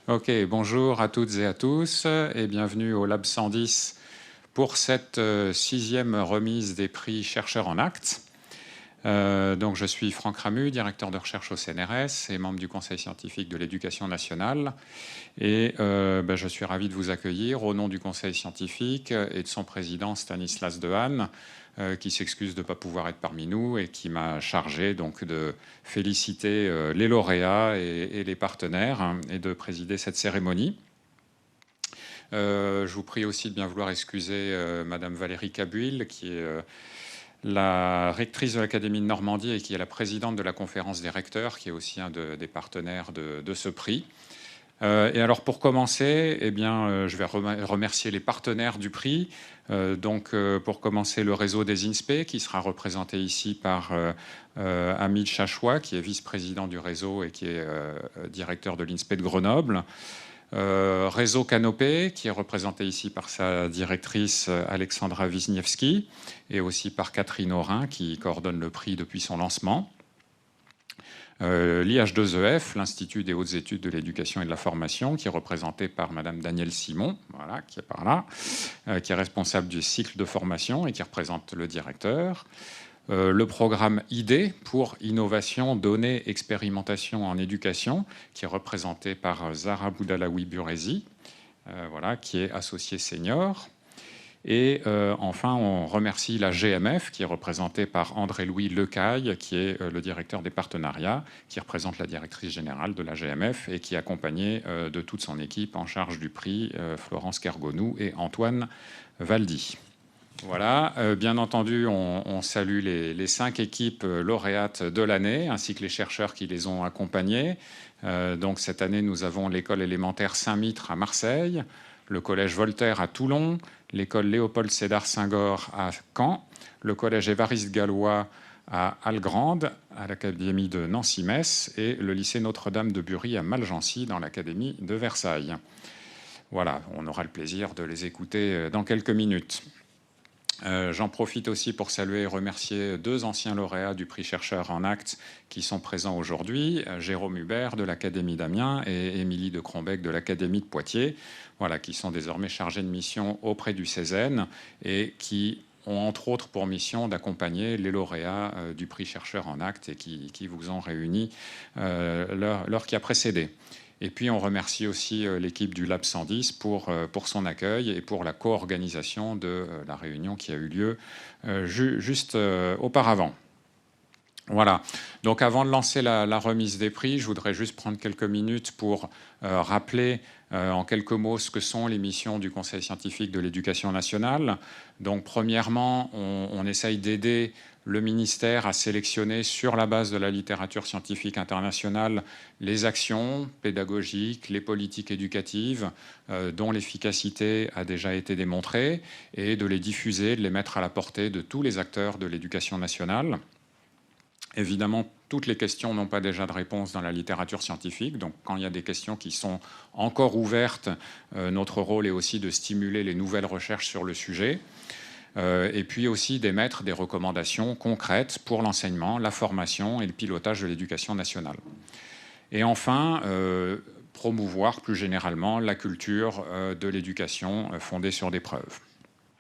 Ok, bonjour à toutes et à tous et bienvenue au Lab 110 pour cette sixième remise des prix chercheurs en actes. Donc je suis Franck Ramu, directeur de recherche au CNRS et membre du Conseil scientifique de l'éducation nationale. Et je suis ravi de vous accueillir au nom du Conseil scientifique et de son président Stanislas Dehaene, qui s'excuse de ne pas pouvoir être parmi nous et qui m'a chargé donc de féliciter les lauréats et les partenaires et de présider cette cérémonie. Je vous prie aussi de bien vouloir excuser Madame Valérie Cabuil, qui est la rectrice de l'Académie de Normandie et qui est la présidente de la conférence des recteurs, qui est aussi un des partenaires de ce prix. Et alors pour commencer, je vais remercier les partenaires du prix. Pour commencer, le réseau des INSPE, qui sera représenté ici par Hamid Chachoua, qui est vice-président du réseau et qui est directeur de l'INSPE de Grenoble. Réseau Canopé, qui est représenté ici par sa directrice Alexandra Wisniewski, et aussi par Catherine Aurin, qui coordonne le prix depuis son lancement. L'IH2EF, l'Institut des hautes études de l'éducation et de la formation, qui est représenté par Madame Danielle Simon, voilà, qui est par là, qui est responsable du cycle de formation et qui représente le directeur. Le programme ID pour innovation, données, expérimentation en éducation, qui est représenté par Zahra Boudalaoui Burezi, voilà, qui est associée senior. Et enfin, on remercie la GMF, qui est représentée par André-Louis Lecaille, qui est le directeur des partenariats, qui représente la directrice générale de la GMF et qui est accompagné de toute son équipe en charge du prix, Florence Kergonou et Antoine Valdy. Voilà, bien entendu, on salue les 5 équipes lauréates de l'année, ainsi que les chercheurs qui les ont accompagnées. Donc cette année, nous avons l'école élémentaire Saint-Mitre à Marseille, le collège Voltaire à Toulon, l'école Léopold Sédar Senghor à Caen, le collège Évariste Galois à Algrande, à l'académie de Nancy-Metz, et le lycée Notre-Dame de Bury à Malgency, dans l'académie de Versailles. Voilà, on aura le plaisir de les écouter dans quelques minutes. J'en profite aussi pour saluer et remercier 2 anciens lauréats du prix chercheur en actes qui sont présents aujourd'hui, Jérôme Hubert de l'Académie d'Amiens et Émilie de Crombec de l'Académie de Poitiers, voilà, qui sont désormais chargés de mission auprès du CESEN et qui ont entre autres pour mission d'accompagner les lauréats du prix chercheur en actes et qui vous ont réuni l'heure qui a précédé. Et puis on remercie aussi l'équipe du Lab 110 pour son accueil et pour la co-organisation de la réunion qui a eu lieu juste auparavant. Voilà, donc avant de lancer la remise des prix, je voudrais juste prendre quelques minutes pour rappeler en quelques mots ce que sont les missions du Conseil scientifique de l'éducation nationale. Donc premièrement, on essaye d'aider le ministère a sélectionné sur la base de la littérature scientifique internationale les actions pédagogiques, les politiques éducatives dont l'efficacité a déjà été démontrée et de les diffuser, de les mettre à la portée de tous les acteurs de l'éducation nationale. Évidemment, toutes les questions n'ont pas déjà de réponse dans la littérature scientifique. Donc, quand il y a des questions qui sont encore ouvertes, notre rôle est aussi de stimuler les nouvelles recherches sur le sujet. Et puis aussi d'émettre des recommandations concrètes pour l'enseignement, la formation et le pilotage de l'éducation nationale. Et enfin, promouvoir plus généralement la culture de l'éducation fondée sur des preuves.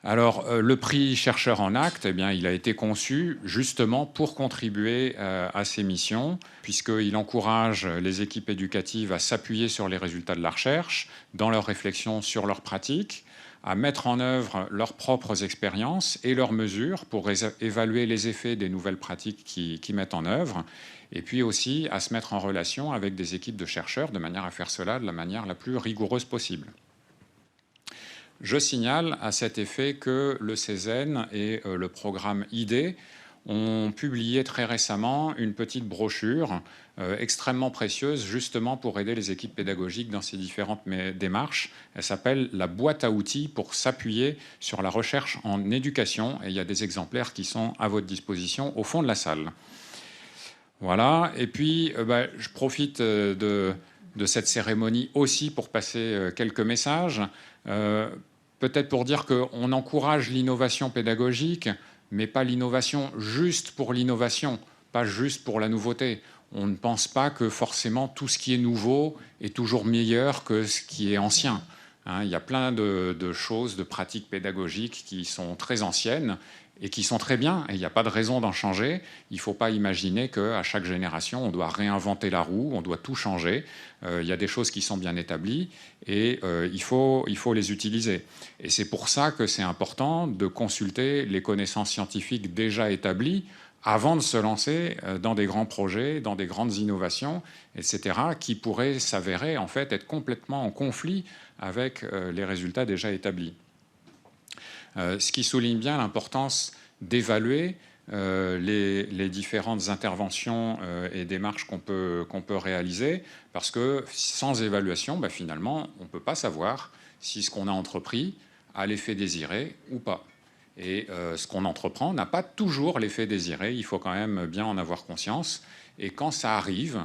Alors, le prix chercheur en actes, eh bien, il a été conçu justement pour contribuer à ces missions, puisqu'il encourage les équipes éducatives à s'appuyer sur les résultats de la recherche, dans leurs réflexions sur leurs pratiques, à mettre en œuvre leurs propres expériences et leurs mesures pour évaluer les effets des nouvelles pratiques qu'ils mettent en œuvre, et puis aussi à se mettre en relation avec des équipes de chercheurs de manière à faire cela de la manière la plus rigoureuse possible. Je signale à cet effet que le CESEN et le programme ID ont publié très récemment une petite brochure extrêmement précieuse justement pour aider les équipes pédagogiques dans ces différentes démarches. Elle s'appelle la boîte à outils pour s'appuyer sur la recherche en éducation et il y a des exemplaires qui sont à votre disposition au fond de la salle. Voilà, et puis je profite de cette cérémonie aussi pour passer quelques messages. Peut-être pour dire qu'on encourage l'innovation pédagogique, mais pas l'innovation juste pour l'innovation, pas juste pour la nouveauté. on ne pense pas que forcément tout ce qui est nouveau est toujours meilleur que ce qui est ancien. Hein, il y a plein de choses, de pratiques pédagogiques qui sont très anciennes et qui sont très bien, et il n'y a pas de raison d'en changer. Il ne faut pas imaginer qu'à chaque génération, on doit réinventer la roue, on doit tout changer. Il y a des choses qui sont bien établies, et il faut les utiliser. Et c'est pour ça que c'est important de consulter les connaissances scientifiques déjà établies avant de se lancer dans des grands projets, dans des grandes innovations, etc., qui pourraient s'avérer en fait être complètement en conflit avec les résultats déjà établis. Ce qui souligne bien l'importance d'évaluer les différentes interventions et démarches qu'on peut réaliser, parce que sans évaluation, finalement, on ne peut pas savoir si ce qu'on a entrepris a l'effet désiré ou pas. Et ce qu'on entreprend n'a pas toujours l'effet désiré, il faut quand même bien en avoir conscience. Et quand ça arrive,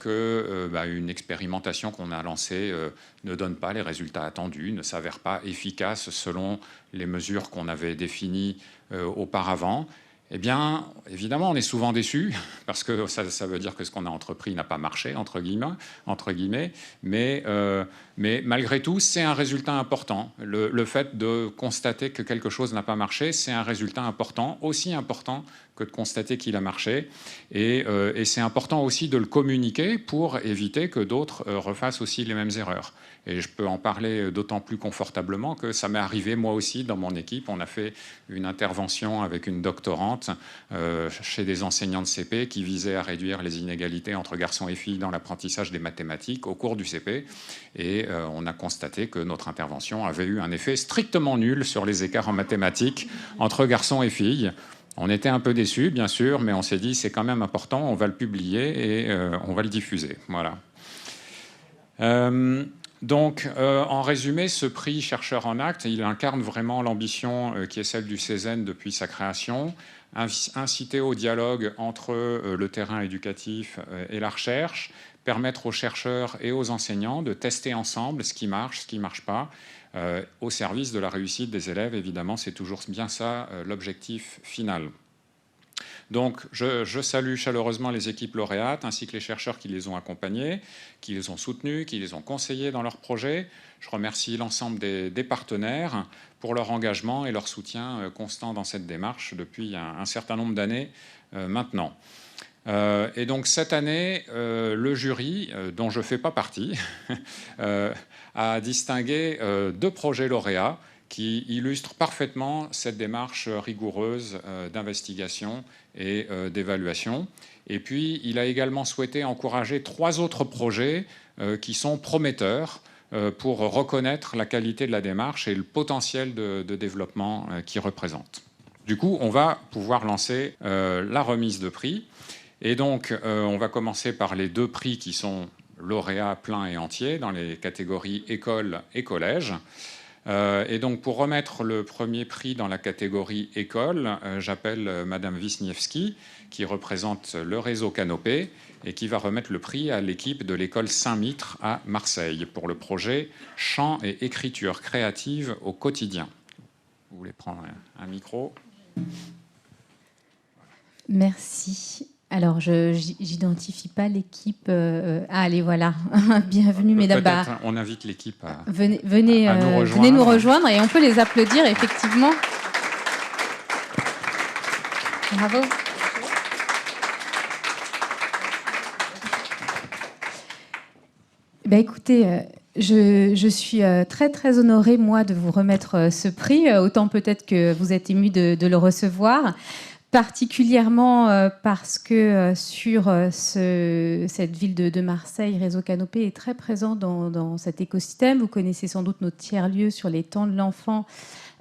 qu'une expérimentation qu'on a lancée ne donne pas les résultats attendus, ne s'avère pas efficace selon les mesures qu'on avait définies auparavant, eh bien, évidemment, on est souvent déçu, parce que ça veut dire que ce qu'on a entrepris n'a pas marché, entre guillemets, mais malgré tout, c'est un résultat important. Le fait de constater que quelque chose n'a pas marché, c'est un résultat important, aussi important que de constater qu'il a marché, et c'est important aussi de le communiquer pour éviter que d'autres refassent aussi les mêmes erreurs. Et je peux en parler d'autant plus confortablement que ça m'est arrivé moi aussi dans mon équipe. On a fait une intervention avec une doctorante chez des enseignants de CP qui visait à réduire les inégalités entre garçons et filles dans l'apprentissage des mathématiques au cours du CP. Et on a constaté que notre intervention avait eu un effet strictement nul sur les écarts en mathématiques entre garçons et filles. On était un peu déçus, bien sûr, mais on s'est dit c'est quand même important, on va le publier et on va le diffuser. Voilà. Donc, en résumé, ce prix Chercheurs en Actes, il incarne vraiment l'ambition qui est celle du CESEN depuis sa création, inciter au dialogue entre le terrain éducatif et la recherche, permettre aux chercheurs et aux enseignants de tester ensemble ce qui marche, ce qui ne marche pas, au service de la réussite des élèves. Évidemment, c'est toujours bien ça l'objectif final. Donc, je salue chaleureusement les équipes lauréates ainsi que les chercheurs qui les ont accompagnés, qui les ont soutenus, qui les ont conseillés dans leurs projets. Je remercie l'ensemble des partenaires pour leur engagement et leur soutien constant dans cette démarche depuis un certain nombre d'années maintenant. Et donc cette année, le jury, dont je ne fais pas partie, a distingué 2 projets lauréats qui illustre parfaitement cette démarche rigoureuse d'investigation et d'évaluation. Et puis, il a également souhaité encourager 3 autres projets qui sont prometteurs pour reconnaître la qualité de la démarche et le potentiel de développement qu'ils représentent. Du coup, on va pouvoir lancer la remise de prix. Et donc, on va commencer par les 2 prix qui sont lauréats pleins et entiers dans les catégories école et collège. Et donc, pour remettre le premier prix dans la catégorie école, j'appelle Madame Wisniewski, qui représente le réseau Canopé, et qui va remettre le prix à l'équipe de l'école Saint-Mitre à Marseille pour le projet Chant et écriture créative au quotidien. Vous voulez prendre un micro ? Merci. Alors, je n'identifie pas l'équipe. Allez, voilà. Bienvenue, mesdames. On invite l'équipe à venez nous rejoindre et on peut les applaudir, effectivement. Bravo. Écoutez, je suis très, très honorée, moi, de vous remettre ce prix. Autant peut-être que vous êtes émus de le recevoir. Particulièrement parce que sur cette ville de Marseille, Réseau Canopé est très présent dans cet écosystème. Vous connaissez sans doute notre tiers-lieu sur les temps de l'enfant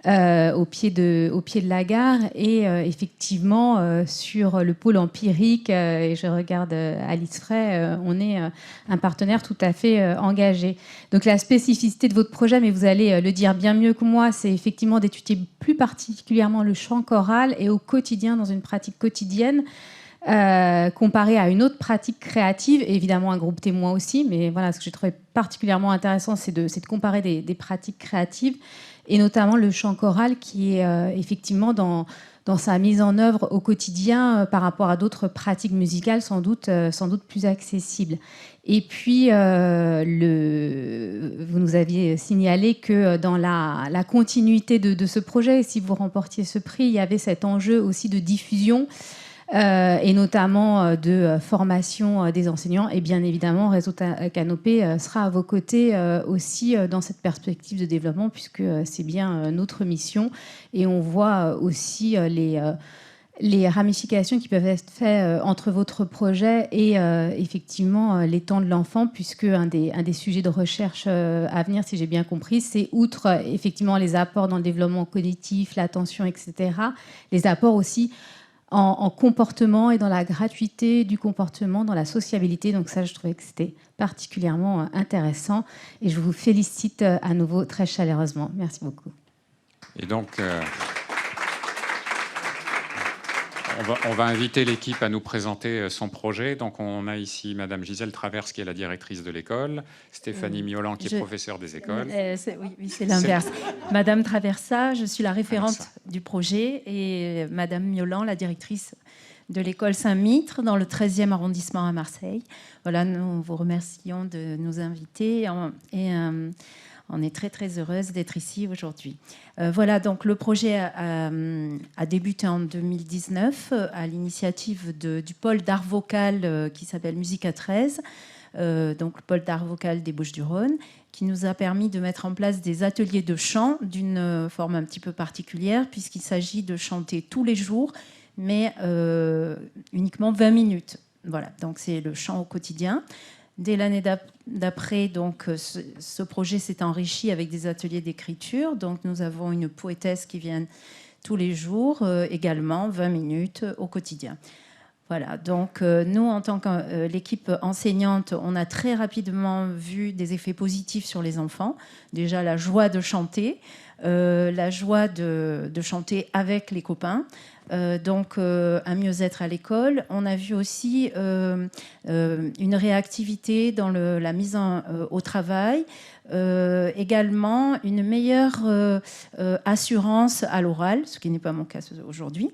au pied de la gare et effectivement sur le pôle empirique, et je regarde Alice Frey, on est un partenaire tout à fait engagé. Donc la spécificité de votre projet, mais vous allez le dire bien mieux que moi, c'est effectivement d'étudier plus particulièrement le chant choral et au quotidien, dans une pratique quotidienne, comparé à une autre pratique créative, et évidemment un groupe témoin aussi, mais voilà, ce que j'ai trouvé particulièrement intéressant, c'est de comparer des pratiques créatives, et notamment le chant choral qui est effectivement dans dans sa mise en œuvre au quotidien par rapport à d'autres pratiques musicales sans doute plus accessibles. Et puis, vous nous aviez signalé que dans la continuité de ce projet, si vous remportiez ce prix, il y avait cet enjeu aussi de diffusion et notamment de formation des enseignants. Et bien évidemment, Réseau Canopé sera à vos côtés aussi dans cette perspective de développement, puisque c'est bien notre mission. Et on voit aussi les ramifications qui peuvent être faites entre votre projet et effectivement les temps de l'enfant, puisque un des sujets de recherche à venir, si j'ai bien compris, c'est outre effectivement les apports dans le développement cognitif, l'attention, etc., les apports aussi en comportement et dans la gratuité du comportement, dans la sociabilité. Donc ça, je trouvais que c'était particulièrement intéressant et je vous félicite à nouveau très chaleureusement. Merci beaucoup. Et donc, on va inviter l'équipe à nous présenter son projet. Donc, on a ici Madame Gisèle Traverse, qui est la directrice de l'école, Stéphanie Miolan, qui est professeure des écoles. Oui, c'est l'inverse. Madame Traversa, je suis la référente du projet, et Madame Miolan, la directrice de l'école Saint-Mitre, dans le 13e arrondissement à Marseille. Voilà, nous vous remercions de nous inviter et on est très, très heureuse d'être ici aujourd'hui. Voilà, donc le projet a débuté en 2019 à l'initiative du pôle d'art vocal qui s'appelle Musica 13, donc le pôle d'art vocal des Bouches-du-Rhône, qui nous a permis de mettre en place des ateliers de chant d'une forme un petit peu particulière, puisqu'il s'agit de chanter tous les jours, mais uniquement 20 minutes. Voilà, donc c'est le chant au quotidien. Dès l'année d'après, donc, ce projet s'est enrichi avec des ateliers d'écriture. Donc, nous avons une poétesse qui vient tous les jours, également 20 minutes au quotidien. Voilà, donc nous, en tant que l'équipe enseignante, on a très rapidement vu des effets positifs sur les enfants. Déjà, la joie de chanter, la joie de chanter avec les copains. Donc un mieux-être à l'école. On a vu aussi une réactivité dans la mise au travail, également une meilleure assurance à l'oral, ce qui n'est pas mon cas aujourd'hui.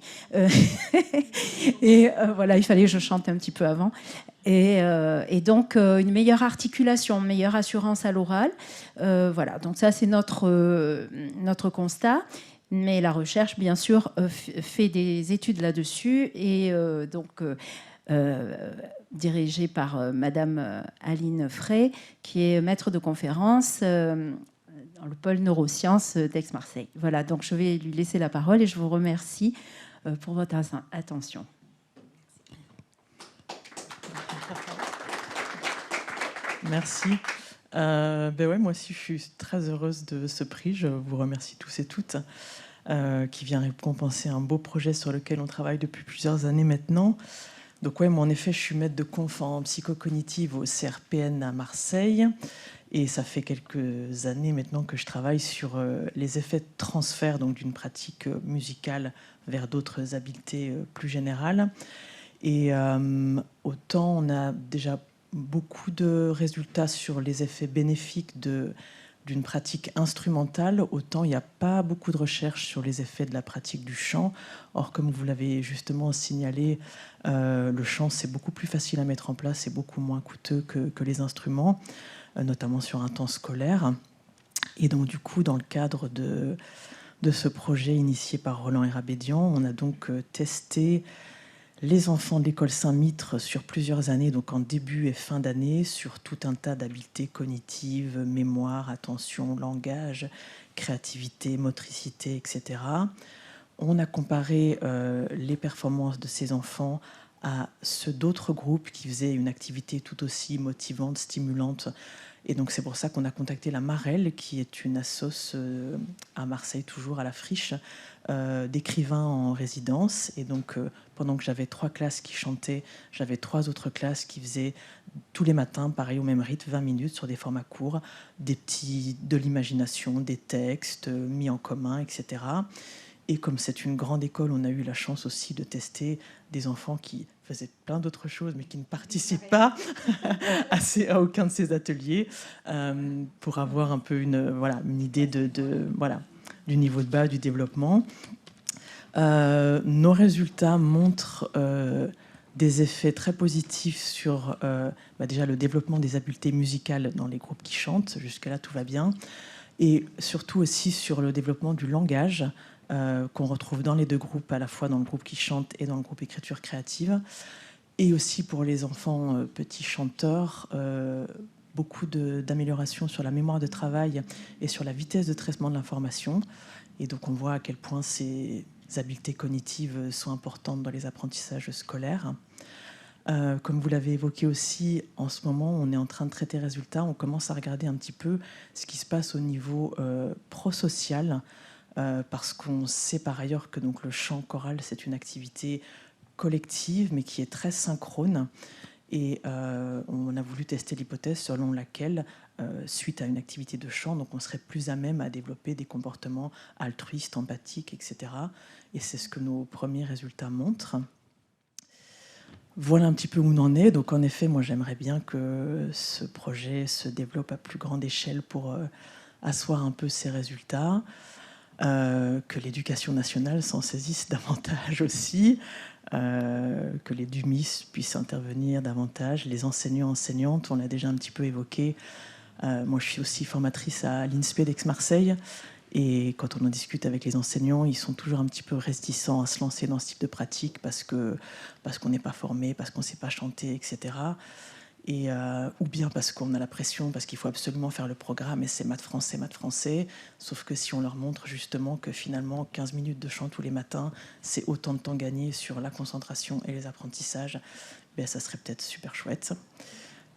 Et voilà, il fallait que je chante un petit peu avant. Et donc une meilleure articulation, une meilleure assurance à l'oral. Voilà, donc ça c'est notre constat. Mais la recherche, bien sûr, fait des études là-dessus et dirigée par Madame Aline Frey, qui est maître de conférence dans le pôle neurosciences d'Aix-Marseille. Voilà, donc je vais lui laisser la parole et je vous remercie pour votre attention. Merci. Ouais, moi aussi, je suis très heureuse de ce prix. Je vous remercie tous et toutes, qui vient récompenser un beau projet sur lequel on travaille depuis plusieurs années maintenant. Donc ouais, moi, en effet, je suis maître de conf en psychocognitive au CRPN à Marseille. Et ça fait quelques années maintenant que je travaille sur les effets de transfert donc d'une pratique musicale vers d'autres habiletés plus générales. Et autant on a déjà beaucoup de résultats sur les effets bénéfiques d'une pratique instrumentale, autant il n'y a pas beaucoup de recherches sur les effets de la pratique du chant. Or, comme vous l'avez justement signalé, le chant, c'est beaucoup plus facile à mettre en place, c'est beaucoup moins coûteux que les instruments, notamment sur un temps scolaire. Et donc, du coup, dans le cadre de ce projet initié par Roland Hérabédian, on a donc testé les enfants de l'école Saint-Mitre sur plusieurs années, donc en début et fin d'année, sur tout un tas d'habiletés cognitives, mémoire, attention, langage, créativité, motricité, etc. On a comparé les performances de ces enfants à ceux d'autres groupes qui faisaient une activité tout aussi motivante, stimulante. Et donc c'est pour ça qu'on a contacté la Marelle, qui est une assoce à Marseille, toujours à la Friche, d'écrivains en résidence. Et donc pendant que j'avais 3 classes qui chantaient, j'avais 3 autres classes qui faisaient tous les matins, pareil au même rythme, 20 minutes sur des formats courts, de l'imagination, des textes mis en commun, etc. Et comme c'est une grande école, on a eu la chance aussi de tester des enfants qui faisaient plein d'autres choses, mais qui ne participent pas à aucun de ces ateliers, pour avoir un peu une idée du niveau de base du développement. Nos résultats montrent des effets très positifs sur déjà le développement des habiletés musicales dans les groupes qui chantent. Jusque-là, tout va bien. Et surtout aussi sur le développement du langage qu'on retrouve dans les deux groupes, à la fois dans le groupe qui chante et dans le groupe écriture créative. Et aussi pour les enfants petits chanteurs, beaucoup d'améliorations sur la mémoire de travail et sur la vitesse de traitement de l'information. Et donc on voit à quel point ces habiletés cognitives sont importantes dans les apprentissages scolaires. Comme vous l'avez évoqué aussi, en ce moment, on est en train de traiter les résultats. On commence à regarder un petit peu ce qui se passe au niveau prosocial, parce qu'on sait par ailleurs que donc, le chant choral, c'est une activité collective, mais qui est très synchrone. Et on a voulu tester l'hypothèse selon laquelle, suite à une activité de chant, donc on serait plus à même à développer des comportements altruistes, empathiques, etc. Et c'est ce que nos premiers résultats montrent. Voilà un petit peu où on en est. Donc en effet, moi j'aimerais bien que ce projet se développe à plus grande échelle pour asseoir un peu ces résultats, que l'éducation nationale s'en saisisse davantage aussi, que les DUMIS puissent intervenir davantage, les enseignants, enseignantes, on l'a déjà un petit peu évoqué. Moi je suis aussi formatrice à l'INSPE d'Aix-Marseille. Et quand on en discute avec les enseignants, ils sont toujours un petit peu réticents à se lancer dans ce type de pratique parce qu'on n'est pas formé, parce qu'on ne sait pas chanter, etc. Ou bien parce qu'on a la pression, parce qu'il faut absolument faire le programme et c'est maths français. Sauf que si on leur montre justement que finalement 15 minutes de chant tous les matins, c'est autant de temps gagné sur la concentration et les apprentissages, ben, ça serait peut-être super chouette.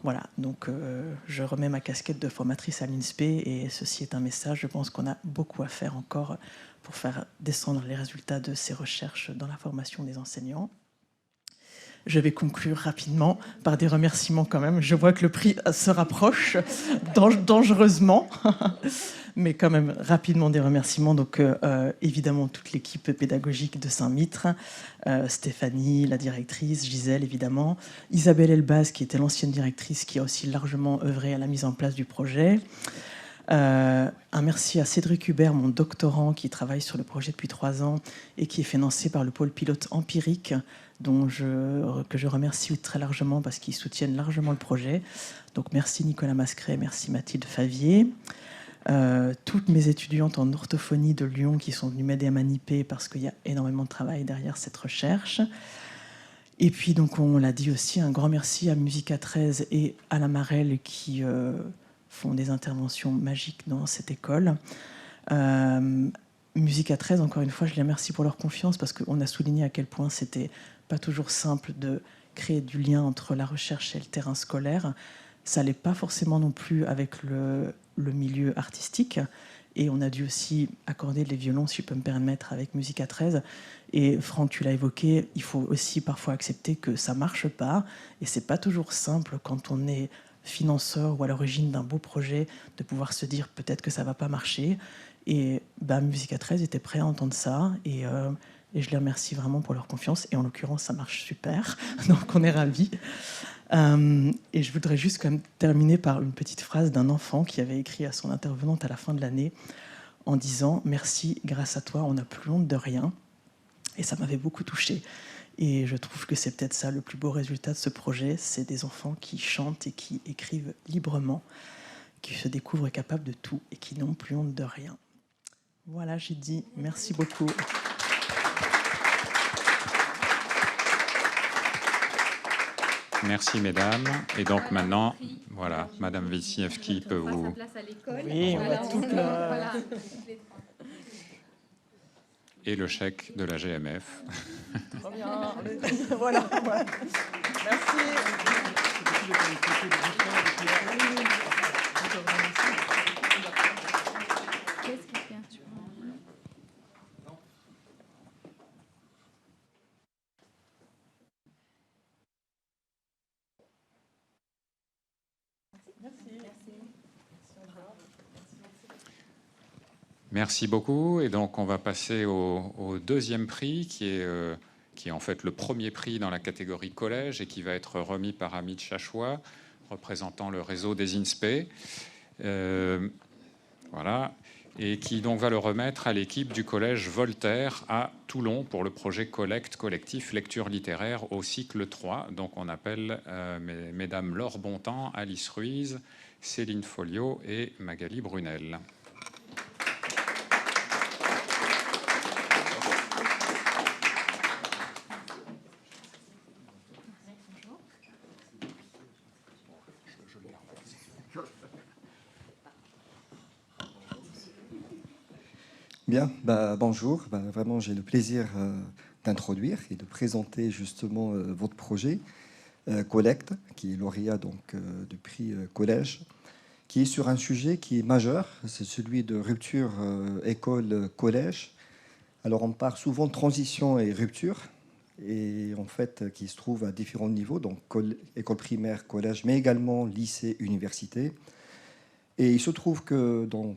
Voilà, donc je remets ma casquette de formatrice à l'INSPE et ceci est un message. Je pense qu'on a beaucoup à faire encore pour faire descendre les résultats de ces recherches dans la formation des enseignants. Je vais conclure rapidement par des remerciements quand même. Je vois que le prix se rapproche dangereusement, mais quand même rapidement des remerciements. Donc évidemment toute l'équipe pédagogique de Saint-Mitre, Stéphanie, la directrice, Gisèle évidemment, Isabelle Elbaz qui était l'ancienne directrice qui a aussi largement œuvré à la mise en place du projet. Un merci à Cédric Hubert, mon doctorant qui travaille sur le projet depuis 3 ans et qui est financé par le pôle pilote empirique, que je remercie très largement parce qu'ils soutiennent largement le projet. Donc merci Nicolas Mascret, merci Mathilde Favier. Toutes mes étudiantes en orthophonie de Lyon qui sont venues m'aider à maniper parce qu'il y a énormément de travail derrière cette recherche. Et puis donc on l'a dit aussi, un grand merci à Musica 13 et à la Marelle qui font des interventions magiques dans cette école. Musica 13, encore une fois, je les remercie pour leur confiance parce qu'on a souligné à quel point c'était pas toujours simple de créer du lien entre la recherche et le terrain scolaire. Ça l'est pas forcément non plus avec le milieu artistique. Et on a dû aussi accorder les violons, si je peux me permettre, avec Musica 13. Et Franck, tu l'as évoqué, il faut aussi parfois accepter que ça marche pas. Et c'est pas toujours simple quand on est financeur ou à l'origine d'un beau projet de pouvoir se dire peut-être que ça va pas marcher. Et Musica 13 était prêt à entendre ça. Et je les remercie vraiment pour leur confiance. Et en l'occurrence, ça marche super. Donc on est ravis. Et je voudrais juste quand même terminer par une petite phrase d'un enfant qui avait écrit à son intervenante à la fin de l'année en disant « Merci, grâce à toi, on n'a plus honte de rien ». Et ça m'avait beaucoup touchée. Et je trouve que c'est peut-être ça le plus beau résultat de ce projet, c'est des enfants qui chantent et qui écrivent librement, qui se découvrent capables de tout et qui n'ont plus honte de rien. Voilà, j'ai dit merci beaucoup. Merci mesdames. Et donc maintenant, voilà, Madame Wiśniewski peut vous... Oui, on va tout voilà. Et le chèque de la GMF. Très bien. Voilà. Merci. Merci beaucoup. Et donc, on va passer au deuxième prix, qui est en fait le premier prix dans la catégorie collège et qui va être remis par Amit Chachoua, représentant le réseau des INSPE. Voilà. et qui donc va le remettre à l'équipe du collège Voltaire à Toulon pour le projet collecte collectif lecture littéraire au cycle 3. Donc on appelle mesdames Laure Bontemps, Alice Ruiz, Céline Folliot et Magali Brunel. Bien, bonjour. Vraiment, j'ai le plaisir d'introduire et de présenter justement votre projet Collecte, qui est lauréat donc du prix Collège, qui est sur un sujet qui est majeur, c'est celui de rupture école-collège. Alors, on parle souvent de transition et rupture, et en fait, qui se trouve à différents niveaux, donc école primaire, collège, mais également lycée, université. Et il se trouve que dans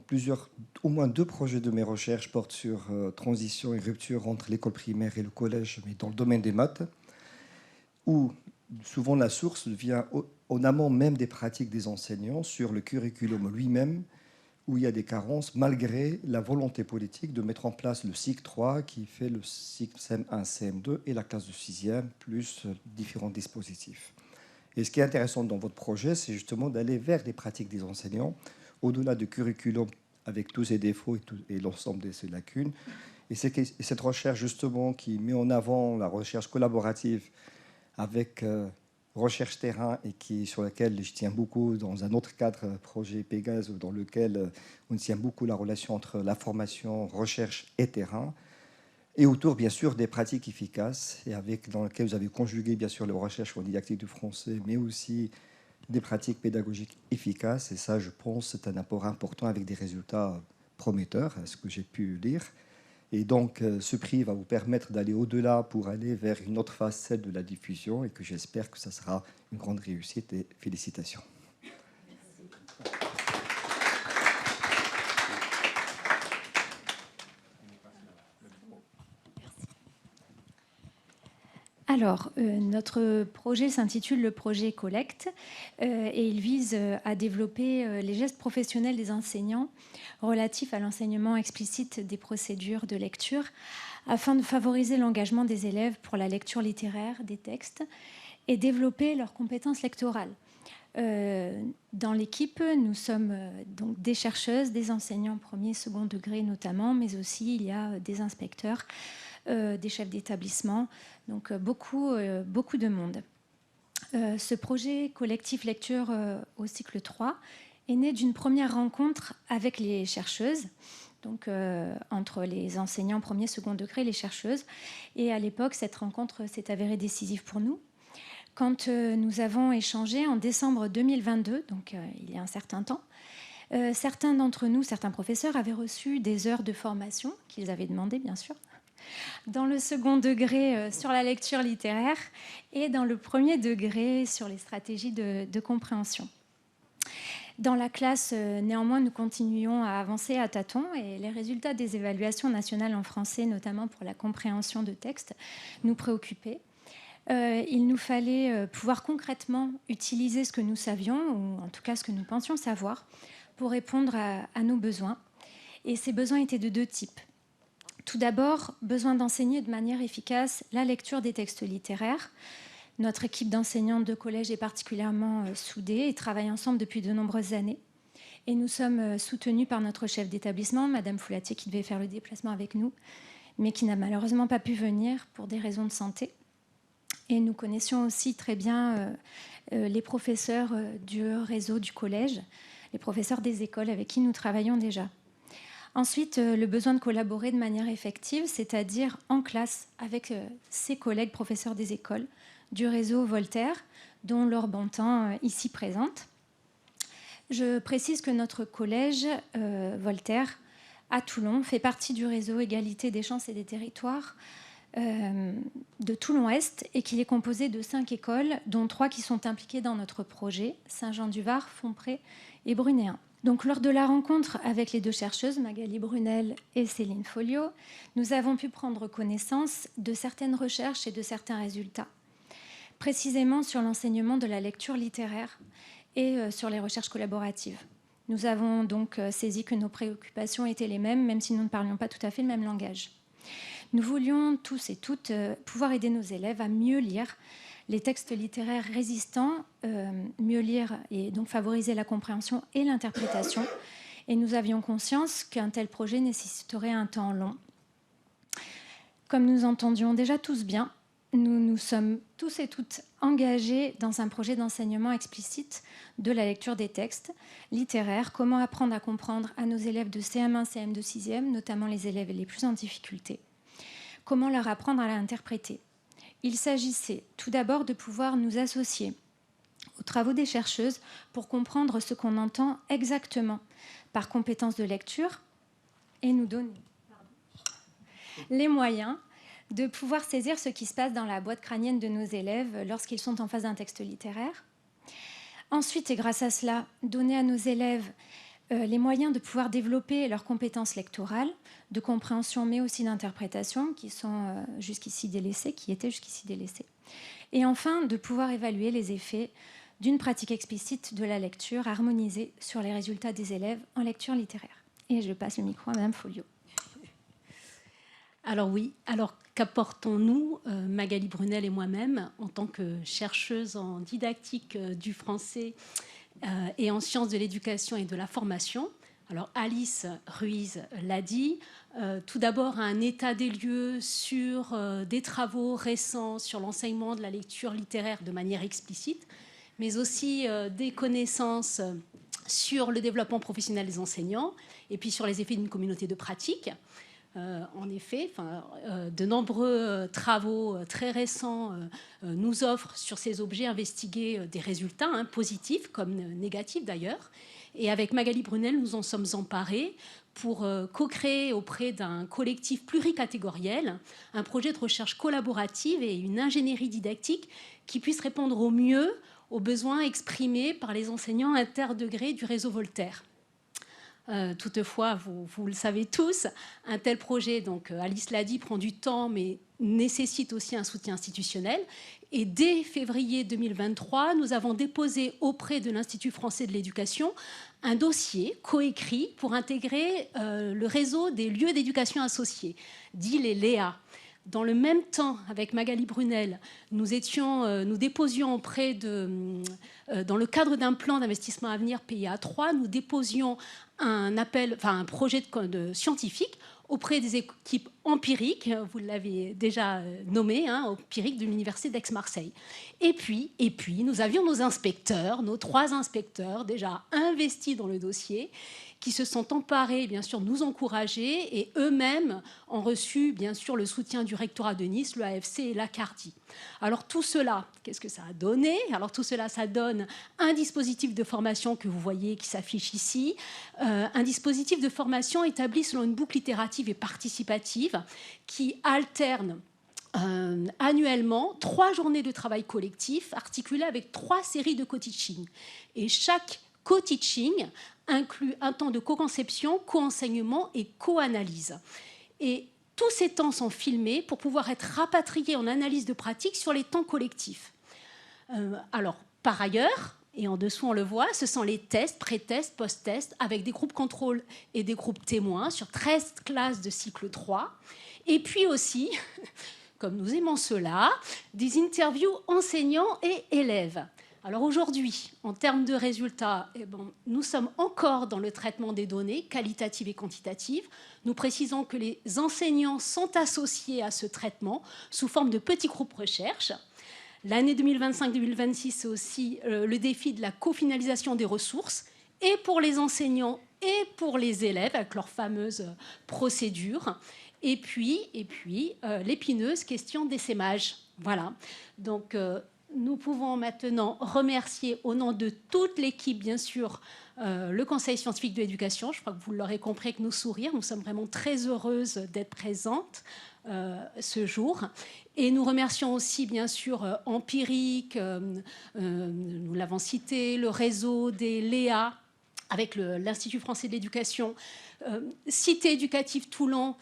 au moins 2 projets de mes recherches portent sur transition et rupture entre l'école primaire et le collège, mais dans le domaine des maths, où souvent la source vient en amont même des pratiques des enseignants sur le curriculum lui-même, où il y a des carences malgré la volonté politique de mettre en place le cycle 3 qui fait le cycle CM1, CM2 et la classe de 6e, plus différents dispositifs. Et ce qui est intéressant dans votre projet, c'est justement d'aller vers des pratiques des enseignants, au-delà du curriculum avec tous ses défauts et l'ensemble de ses lacunes. Et cette recherche, justement, qui met en avant la recherche collaborative avec recherche terrain et sur laquelle je tiens beaucoup dans un autre cadre, projet Pégase, dans lequel on tient beaucoup la relation entre la formation, recherche et terrain. Et autour, bien sûr, des pratiques efficaces, et dans lesquelles vous avez conjugué, bien sûr, les recherches en didactique du français, mais aussi des pratiques pédagogiques efficaces. Et ça, je pense, c'est un apport important avec des résultats prometteurs, à ce que j'ai pu lire. Et donc, ce prix va vous permettre d'aller au-delà pour aller vers une autre phase, celle de la diffusion, et que j'espère que ça sera une grande réussite. Et félicitations. Alors, notre projet s'intitule le projet Collecte et il vise à développer les gestes professionnels des enseignants relatifs à l'enseignement explicite des procédures de lecture afin de favoriser l'engagement des élèves pour la lecture littéraire des textes et développer leurs compétences lectorales. Dans l'équipe, nous sommes donc des chercheuses, des enseignants premier, second degré notamment, mais aussi il y a des inspecteurs, des chefs d'établissement, donc beaucoup de monde. Ce projet collectif lecture au cycle 3 est né d'une première rencontre avec les chercheuses, donc entre les enseignants premier, second degré et les chercheuses. Et à l'époque, cette rencontre s'est avérée décisive pour nous. Quand nous avons échangé en décembre 2022, donc il y a un certain temps, certains d'entre nous, certains professeurs, avaient reçu des heures de formation qu'ils avaient demandées, bien sûr, dans le second degré sur la lecture littéraire et dans le premier degré sur les stratégies de compréhension. Dans la classe, néanmoins, nous continuons à avancer à tâtons et les résultats des évaluations nationales en français, notamment pour la compréhension de textes, nous préoccupaient. Il nous fallait pouvoir concrètement utiliser ce que nous savions, ou en tout cas ce que nous pensions savoir, pour répondre à nos besoins. Et ces besoins étaient de 2 types. Tout d'abord, besoin d'enseigner de manière efficace la lecture des textes littéraires. Notre équipe d'enseignantes de collège est particulièrement soudée et travaille ensemble depuis de nombreuses années. Et nous sommes soutenus par notre chef d'établissement, Madame Foulatier, qui devait faire le déplacement avec nous, mais qui n'a malheureusement pas pu venir pour des raisons de santé. Et nous connaissions aussi très bien les professeurs du réseau du collège, les professeurs des écoles avec qui nous travaillons déjà. Ensuite, le besoin de collaborer de manière effective, c'est-à-dire en classe avec ses collègues professeurs des écoles du réseau Voltaire, dont Laure Bontemps ici présente. Je précise que notre collège Voltaire à Toulon fait partie du réseau Égalité des chances et des territoires de Toulon-Est et qu'il est composé de 5 écoles, dont 3 qui sont impliquées dans notre projet, Saint-Jean-du-Var, Fontpré et Brunéen. Donc, lors de la rencontre avec les 2 chercheuses, Magali Brunel et Céline Folliot, nous avons pu prendre connaissance de certaines recherches et de certains résultats, précisément sur l'enseignement de la lecture littéraire et sur les recherches collaboratives. Nous avons donc saisi que nos préoccupations étaient les mêmes, même si nous ne parlions pas tout à fait le même langage. Nous voulions tous et toutes pouvoir aider nos élèves à mieux lire les textes littéraires résistants, mieux lire et donc favoriser la compréhension et l'interprétation. Et nous avions conscience qu'un tel projet nécessiterait un temps long. Comme nous entendions déjà tous bien, nous nous sommes tous et toutes engagés dans un projet d'enseignement explicite de la lecture des textes littéraires, comment apprendre à comprendre à nos élèves de CM1, CM2, 6e, notamment les élèves les plus en difficulté, comment leur apprendre à l'interpréter. Il s'agissait tout d'abord de pouvoir nous associer aux travaux des chercheuses pour comprendre ce qu'on entend exactement par compétence de lecture et nous donner les moyens de pouvoir saisir ce qui se passe dans la boîte crânienne de nos élèves lorsqu'ils sont en face d'un texte littéraire. Ensuite, et grâce à cela, donner à nos élèves les moyens de pouvoir développer leurs compétences lectorales, de compréhension, mais aussi d'interprétation, qui sont jusqu'ici délaissées, qui étaient jusqu'ici délaissées. Et enfin, de pouvoir évaluer les effets d'une pratique explicite de la lecture harmonisée sur les résultats des élèves en lecture littéraire. Et je passe le micro à Madame Folliot. Alors oui, alors qu'apportons-nous, Magali Brunel et moi-même, en tant que chercheuse en didactique du français et en sciences de l'éducation et de la formation? Alors Alice Ruiz l'a dit, tout d'abord un état des lieux sur des travaux récents sur l'enseignement de la lecture littéraire de manière explicite, mais aussi des connaissances sur le développement professionnel des enseignants et puis sur les effets d'une communauté de pratique. En effet, de nombreux travaux très récents nous offrent sur ces objets investigués des résultats positifs comme négatifs d'ailleurs. Et avec Magali Brunel, nous en sommes emparés pour co-créer auprès d'un collectif pluricatégoriel un projet de recherche collaborative et une ingénierie didactique qui puisse répondre au mieux aux besoins exprimés par les enseignants interdegrés du réseau Voltaire. Toutefois, vous le savez tous, un tel projet, donc Alice l'a dit, prend du temps, mais nécessite aussi un soutien institutionnel. Et dès février 2023, nous avons déposé auprès de l'Institut français de l'éducation un dossier coécrit pour intégrer le réseau des lieux d'éducation associés, dit les LEA. Dans le même temps, avec Magali Brunel, nous déposions auprès dans le cadre d'un plan d'investissement à venir PIA3, nous déposions un projet de scientifique auprès des équipes empiriques, vous l'avez déjà nommé, empiriques de l'Université d'Aix-Marseille. Et puis, nous avions nos inspecteurs, nos 3 inspecteurs déjà investis dans le dossier, qui se sont emparés, bien sûr, nous encourager et eux-mêmes ont reçu, bien sûr, le soutien du rectorat de Nice, le AFC et l'ACARDI. Alors tout cela, qu'est-ce que ça a donné? Alors tout cela, ça donne un dispositif de formation que vous voyez qui s'affiche ici, un dispositif de formation établi selon une boucle itérative et participative qui alterne annuellement 3 journées de travail collectif articulées avec 3 séries de co-teaching. Et chaque co-teaching inclut un temps de co-conception, co-enseignement et co-analyse. Et tous ces temps sont filmés pour pouvoir être rapatriés en analyse de pratique sur les temps collectifs. Alors, par ailleurs, et en dessous on le voit, ce sont les tests, pré-tests, post-tests, avec des groupes contrôle et des groupes témoins sur 13 classes de cycle 3. Et puis aussi, comme nous aimons cela, des interviews enseignants et élèves. Alors aujourd'hui, en termes de résultats, nous sommes encore dans le traitement des données qualitatives et quantitatives. Nous précisons que les enseignants sont associés à ce traitement sous forme de petits groupes recherche. L'année 2025-2026, c'est aussi le défi de la cofinalisation des ressources, et pour les enseignants et pour les élèves, avec leur fameuse procédure. Et puis l'épineuse question d'essaimage. Voilà. Donc, nous pouvons maintenant remercier au nom de toute l'équipe, bien sûr, le Conseil scientifique de l'éducation. Je crois que vous l'aurez compris avec nos sourires. Nous sommes vraiment très heureuses d'être présentes ce jour. Et nous remercions aussi, bien sûr, Empirique, nous l'avons cité, le réseau des LEA, avec l'Institut français de l'éducation, Cité éducative Toulon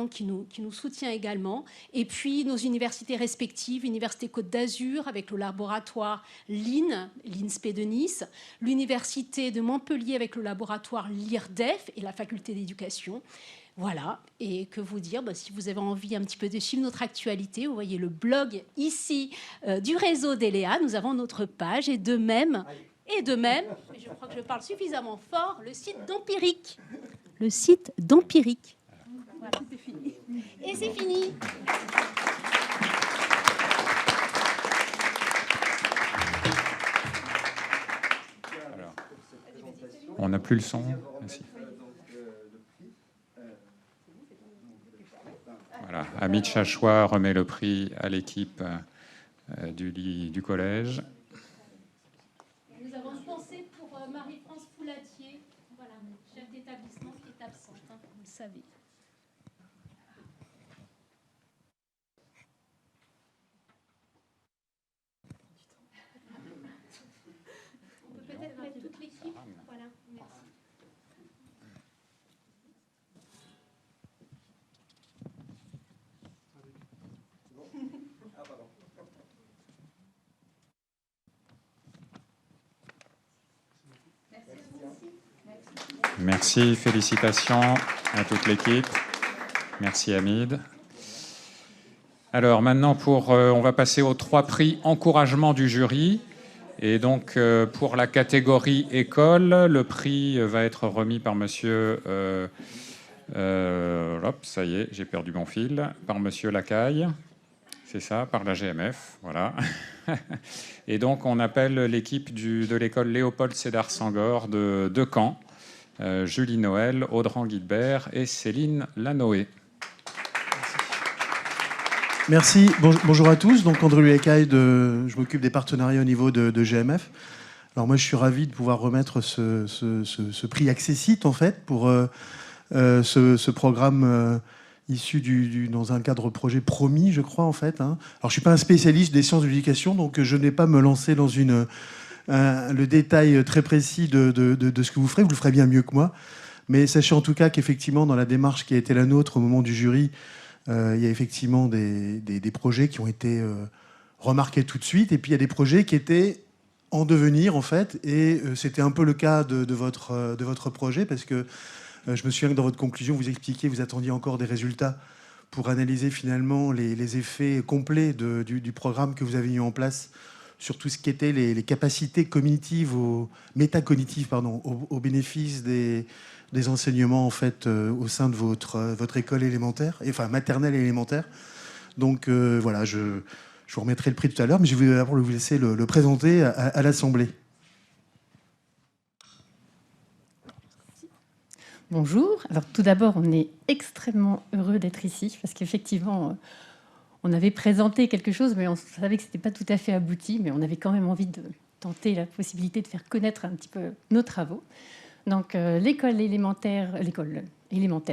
qui nous soutient également, et puis nos universités respectives, l'Université Côte d'Azur avec le laboratoire l'INSPE de Nice, l'Université de Montpellier avec le laboratoire l'IRDEF et la faculté d'éducation. Voilà, et que vous dire, si vous avez envie un petit peu de suivre notre actualité, vous voyez le blog ici du réseau d'ELEA, nous avons notre page, et de même, je crois que je parle suffisamment fort, le site d'Empirique. Le site d'Empirique. Voilà, c'est fini. Et c'est fini. Alors, on n'a plus le son. Merci. Voilà, Amit Chachois remet le prix à l'équipe du collège. Nous avons pensé pour Marie-France Foulatier, voilà, chef d'établissement qui est absente, vous le savez. On peut peut-être mettre toute l'équipe. Voilà, merci. Merci, félicitations à toute l'équipe. Merci Hamid. Alors maintenant, on va passer aux 3 prix encouragement du jury. Et donc, pour la catégorie école, le prix va être remis par monsieur... ça y est, j'ai perdu mon fil. Par monsieur Lacaille. C'est ça, par la GMF. Voilà. Et donc, on appelle l'équipe de l'école Léopold Sédar Senghor de Caen. Julie Noël, Audran Guilbert et Céline Lanoé. Merci. Bonjour à tous. Donc André Lacaille, je m'occupe des partenariats au niveau de GMF. Alors moi, je suis ravi de pouvoir remettre ce prix Accessite en fait pour ce programme issu dans un cadre projet promis, je crois en fait. Alors je suis pas un spécialiste des sciences de l'éducation, donc je n'ai pas me lancer dans le détail très précis de ce que vous ferez le ferez bien mieux que moi. Mais sachez en tout cas qu'effectivement, dans la démarche qui a été la nôtre au moment du jury, il y a effectivement des projets qui ont été remarqués tout de suite. Et puis il y a des projets qui étaient en devenir, en fait. Et c'était un peu le cas de votre projet, parce que je me souviens que dans votre conclusion, vous expliquiez, vous attendiez encore des résultats pour analyser finalement les effets complets du programme que vous avez mis en place sur tout ce qui était les capacités cognitives, métacognitives, au bénéfice des enseignements en fait au sein de votre école élémentaire, enfin maternelle et élémentaire. Donc voilà, je vous remettrai le prix tout à l'heure, mais je vais d'abord vous laisser le présenter à l'Assemblée. Bonjour. Alors tout d'abord, on est extrêmement heureux d'être ici parce qu'effectivement, on avait présenté quelque chose, mais on savait que ce n'était pas tout à fait abouti, mais on avait quand même envie de tenter la possibilité de faire connaître un petit peu nos travaux. Donc l'école élémentaire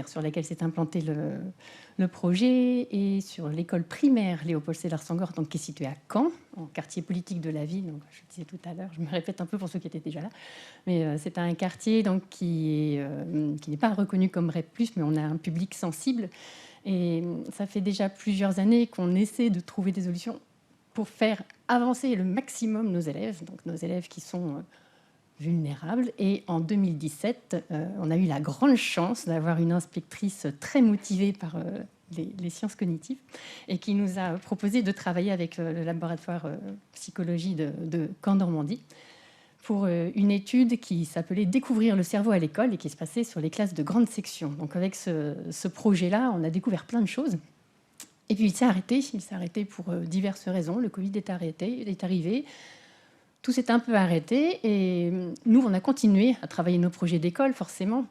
sur laquelle s'est implanté le projet, et sur l'école primaire Léopold Sédar Senghor, donc qui est située à Caen, en quartier politique de la ville. Donc je le disais tout à l'heure, je me répète un peu pour ceux qui étaient déjà là, mais c'est un quartier donc qui n'est pas reconnu comme REP+, mais on a un public sensible. Et ça fait déjà plusieurs années qu'on essaie de trouver des solutions pour faire avancer le maximum nos élèves, donc nos élèves qui sont vulnérables. Et en 2017, on a eu la grande chance d'avoir une inspectrice très motivée par les sciences cognitives et qui nous a proposé de travailler avec le laboratoire psychologie de Caen-Normandie pour une étude qui s'appelait « Découvrir le cerveau à l'école » et qui se passait sur les classes de grande section. Donc avec ce projet-là, on a découvert plein de choses. Et puis il s'est arrêté. Il s'est arrêté pour diverses raisons. Le Covid est arrivé. Tout s'est un peu arrêté. Et nous, on a continué à travailler nos projets d'école, forcément.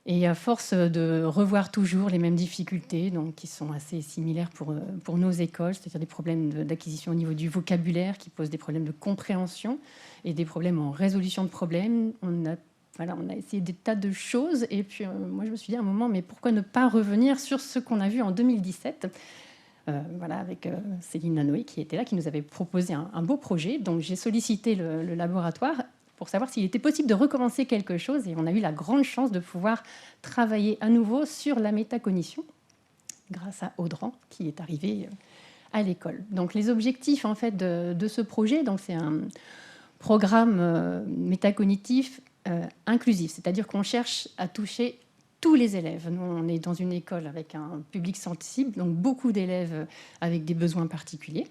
Et à force de revoir toujours les mêmes difficultés, donc, qui sont assez similaires pour nos écoles, c'est-à-dire des problèmes d'acquisition au niveau du vocabulaire qui posent des problèmes de compréhension et des problèmes en résolution de problèmes. On a essayé des tas de choses. Et puis, moi, je me suis dit à un moment, mais pourquoi ne pas revenir sur ce qu'on a vu en 2017 avec Céline Lanoé qui était là, qui nous avait proposé un beau projet. Donc, j'ai sollicité le laboratoire pour savoir s'il était possible de recommencer quelque chose. Et on a eu la grande chance de pouvoir travailler à nouveau sur la métacognition grâce à Audran qui est arrivé à l'école. Donc les objectifs en fait de ce projet, donc c'est un programme métacognitif inclusif, c'est-à-dire qu'on cherche à toucher tous les élèves. Nous, on est dans une école avec un public sensible, donc beaucoup d'élèves avec des besoins particuliers,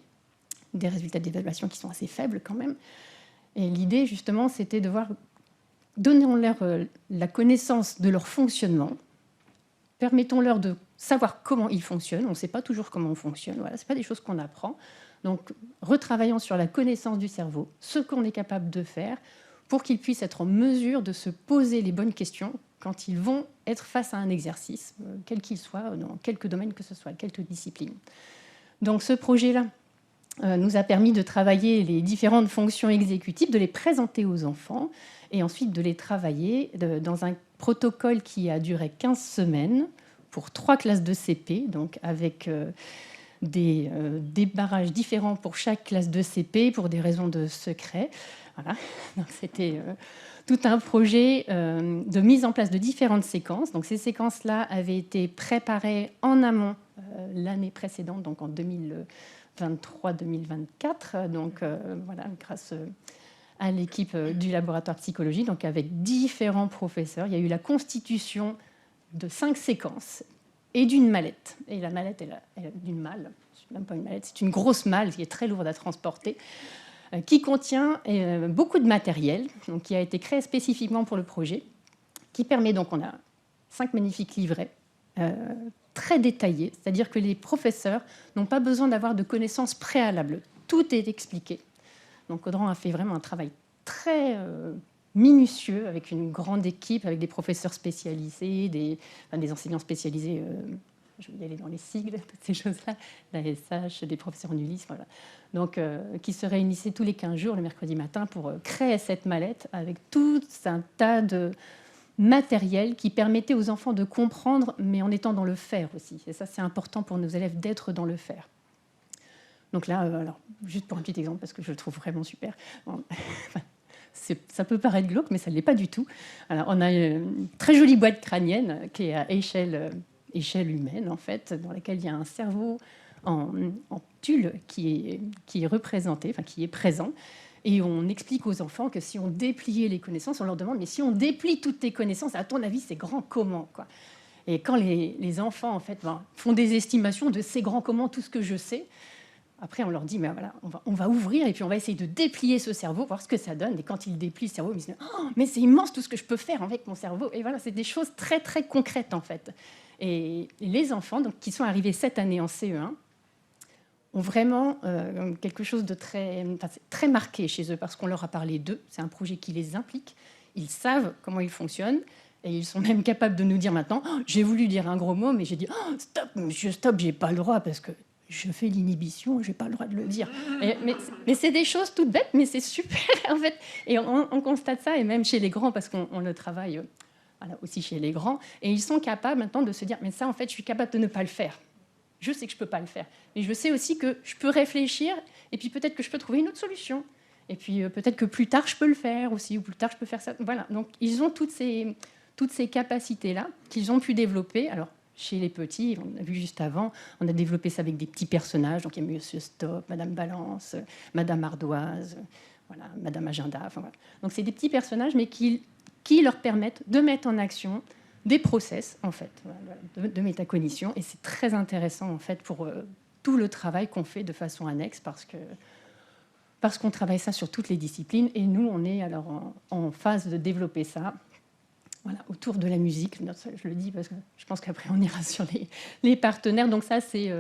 des résultats d'évaluation qui sont assez faibles quand même. Et l'idée, justement, c'était de voir, donnons-leur la connaissance de leur fonctionnement, permettons-leur de savoir comment ils fonctionnent. On ne sait pas toujours comment on fonctionne. Voilà, ce n'est pas des choses qu'on apprend. Donc, retravaillons sur la connaissance du cerveau, ce qu'on est capable de faire pour qu'ils puissent être en mesure de se poser les bonnes questions quand ils vont être face à un exercice, quel qu'il soit, dans quelque domaine que ce soit, quelques disciplines. Donc ce projet-là nous a permis de travailler les différentes fonctions exécutives, de les présenter aux enfants et ensuite de les travailler dans un protocole qui a duré 15 semaines pour 3 classes de CP, donc avec des débarrages différents pour chaque classe de CP pour des raisons de secret. Voilà. Donc c'était tout un projet de mise en place de différentes séquences. Donc ces séquences-là avaient été préparées en amont l'année précédente, donc en 2023-2024. Donc voilà, grâce à l'équipe du laboratoire psychologie, donc avec différents professeurs. Il y a eu la constitution de 5 séquences et d'une mallette. Et la mallette, elle a d'une malle, c'est même pas une mallette, c'est une grosse malle qui est très lourde à transporter, qui contient beaucoup de matériel, donc qui a été créé spécifiquement pour le projet, qui permet donc, on a 5 magnifiques livrets très détaillés, c'est-à-dire que les professeurs n'ont pas besoin d'avoir de connaissances préalables. Tout est expliqué. Donc Audran a fait vraiment un travail très minutieux avec une grande équipe, avec des professeurs spécialisés, des enseignants spécialisés. Je vais y aller dans les sigles, toutes ces choses-là, la SH, des professeurs en Ulysse, voilà. Donc, qui se réunissaient tous les 15 jours, le mercredi matin, pour créer cette mallette avec tout un tas de matériel qui permettait aux enfants de comprendre, mais en étant dans le faire aussi. Et ça, c'est important pour nos élèves d'être dans le faire. Donc là, alors, juste pour un petit exemple, parce que je le trouve vraiment super. Bon, ça peut paraître glauque, mais ça ne l'est pas du tout. Alors, on a une très jolie boîte crânienne qui est à échelle humaine, en fait, dans laquelle il y a un cerveau en tulle qui est représenté, enfin qui est présent. Et on explique aux enfants que si on dépliait les connaissances, on leur demande, mais si on déplie toutes tes connaissances, à ton avis, c'est grand comment, quoi. Et quand les enfants, en fait, font des estimations de c'est grand comment, tout ce que je sais, après, on leur dit, mais voilà, on va ouvrir et puis on va essayer de déplier ce cerveau, voir ce que ça donne. Et quand ils déplient le cerveau, ils se disent, oh, mais c'est immense tout ce que je peux faire avec mon cerveau. Et voilà, c'est des choses très, très concrètes, en fait. Et les enfants, donc, qui sont arrivés cette année en CE1, ont vraiment quelque chose de très marqué chez eux, parce qu'on leur a parlé d'eux. C'est un projet qui les implique. Ils savent comment ils fonctionnent. Et ils sont même capables de nous dire maintenant, oh, j'ai voulu dire un gros mot, mais j'ai dit, oh, stop, monsieur, stop, j'ai pas le droit, parce que je fais l'inhibition, j'ai pas le droit de le dire. Mais c'est des choses toutes bêtes, mais c'est super, en fait. Et on constate ça, et même chez les grands, parce qu'on le travaille aussi chez les grands, et ils sont capables maintenant de se dire, mais ça, en fait, je suis capable de ne pas le faire. Je sais que je peux pas le faire. Mais je sais aussi que je peux réfléchir, et puis peut-être que je peux trouver une autre solution. Et puis peut-être que plus tard, je peux le faire aussi, ou plus tard, je peux faire ça. Voilà, donc ils ont toutes ces capacités-là qu'ils ont pu développer. Alors, chez les petits, on a vu juste avant, on a développé ça avec des petits personnages. Donc, il y a Monsieur Stop, Madame Balance, Madame Ardoise, voilà, Madame Agenda. Enfin, voilà. Donc, c'est des petits personnages, mais qui leur permettent de mettre en action des process, en fait, voilà, de métacognition. Et c'est très intéressant, en fait, pour tout le travail qu'on fait de façon annexe, parce qu'on travaille ça sur toutes les disciplines. Et nous, on est alors en phase de développer ça. Voilà, autour de la musique, je le dis parce que je pense qu'après on ira sur les partenaires. Donc ça, c'est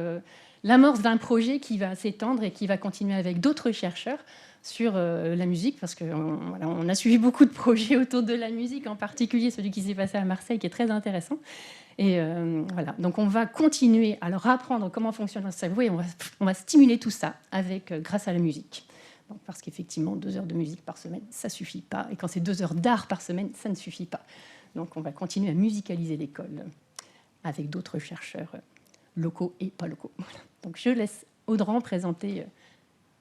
l'amorce d'un projet qui va s'étendre et qui va continuer avec d'autres chercheurs sur la musique, parce qu'on a suivi beaucoup de projets autour de la musique, en particulier celui qui s'est passé à Marseille, qui est très intéressant. Et voilà, donc on va continuer à leur apprendre comment fonctionne le cerveau et on va stimuler tout ça grâce à la musique. Donc, parce qu'effectivement, 2 heures de musique par semaine, ça ne suffit pas. Et quand c'est 2 heures d'art par semaine, ça ne suffit pas. Donc, on va continuer à musicaliser l'école avec d'autres chercheurs locaux et pas locaux. Voilà. Donc, je laisse Audran présenter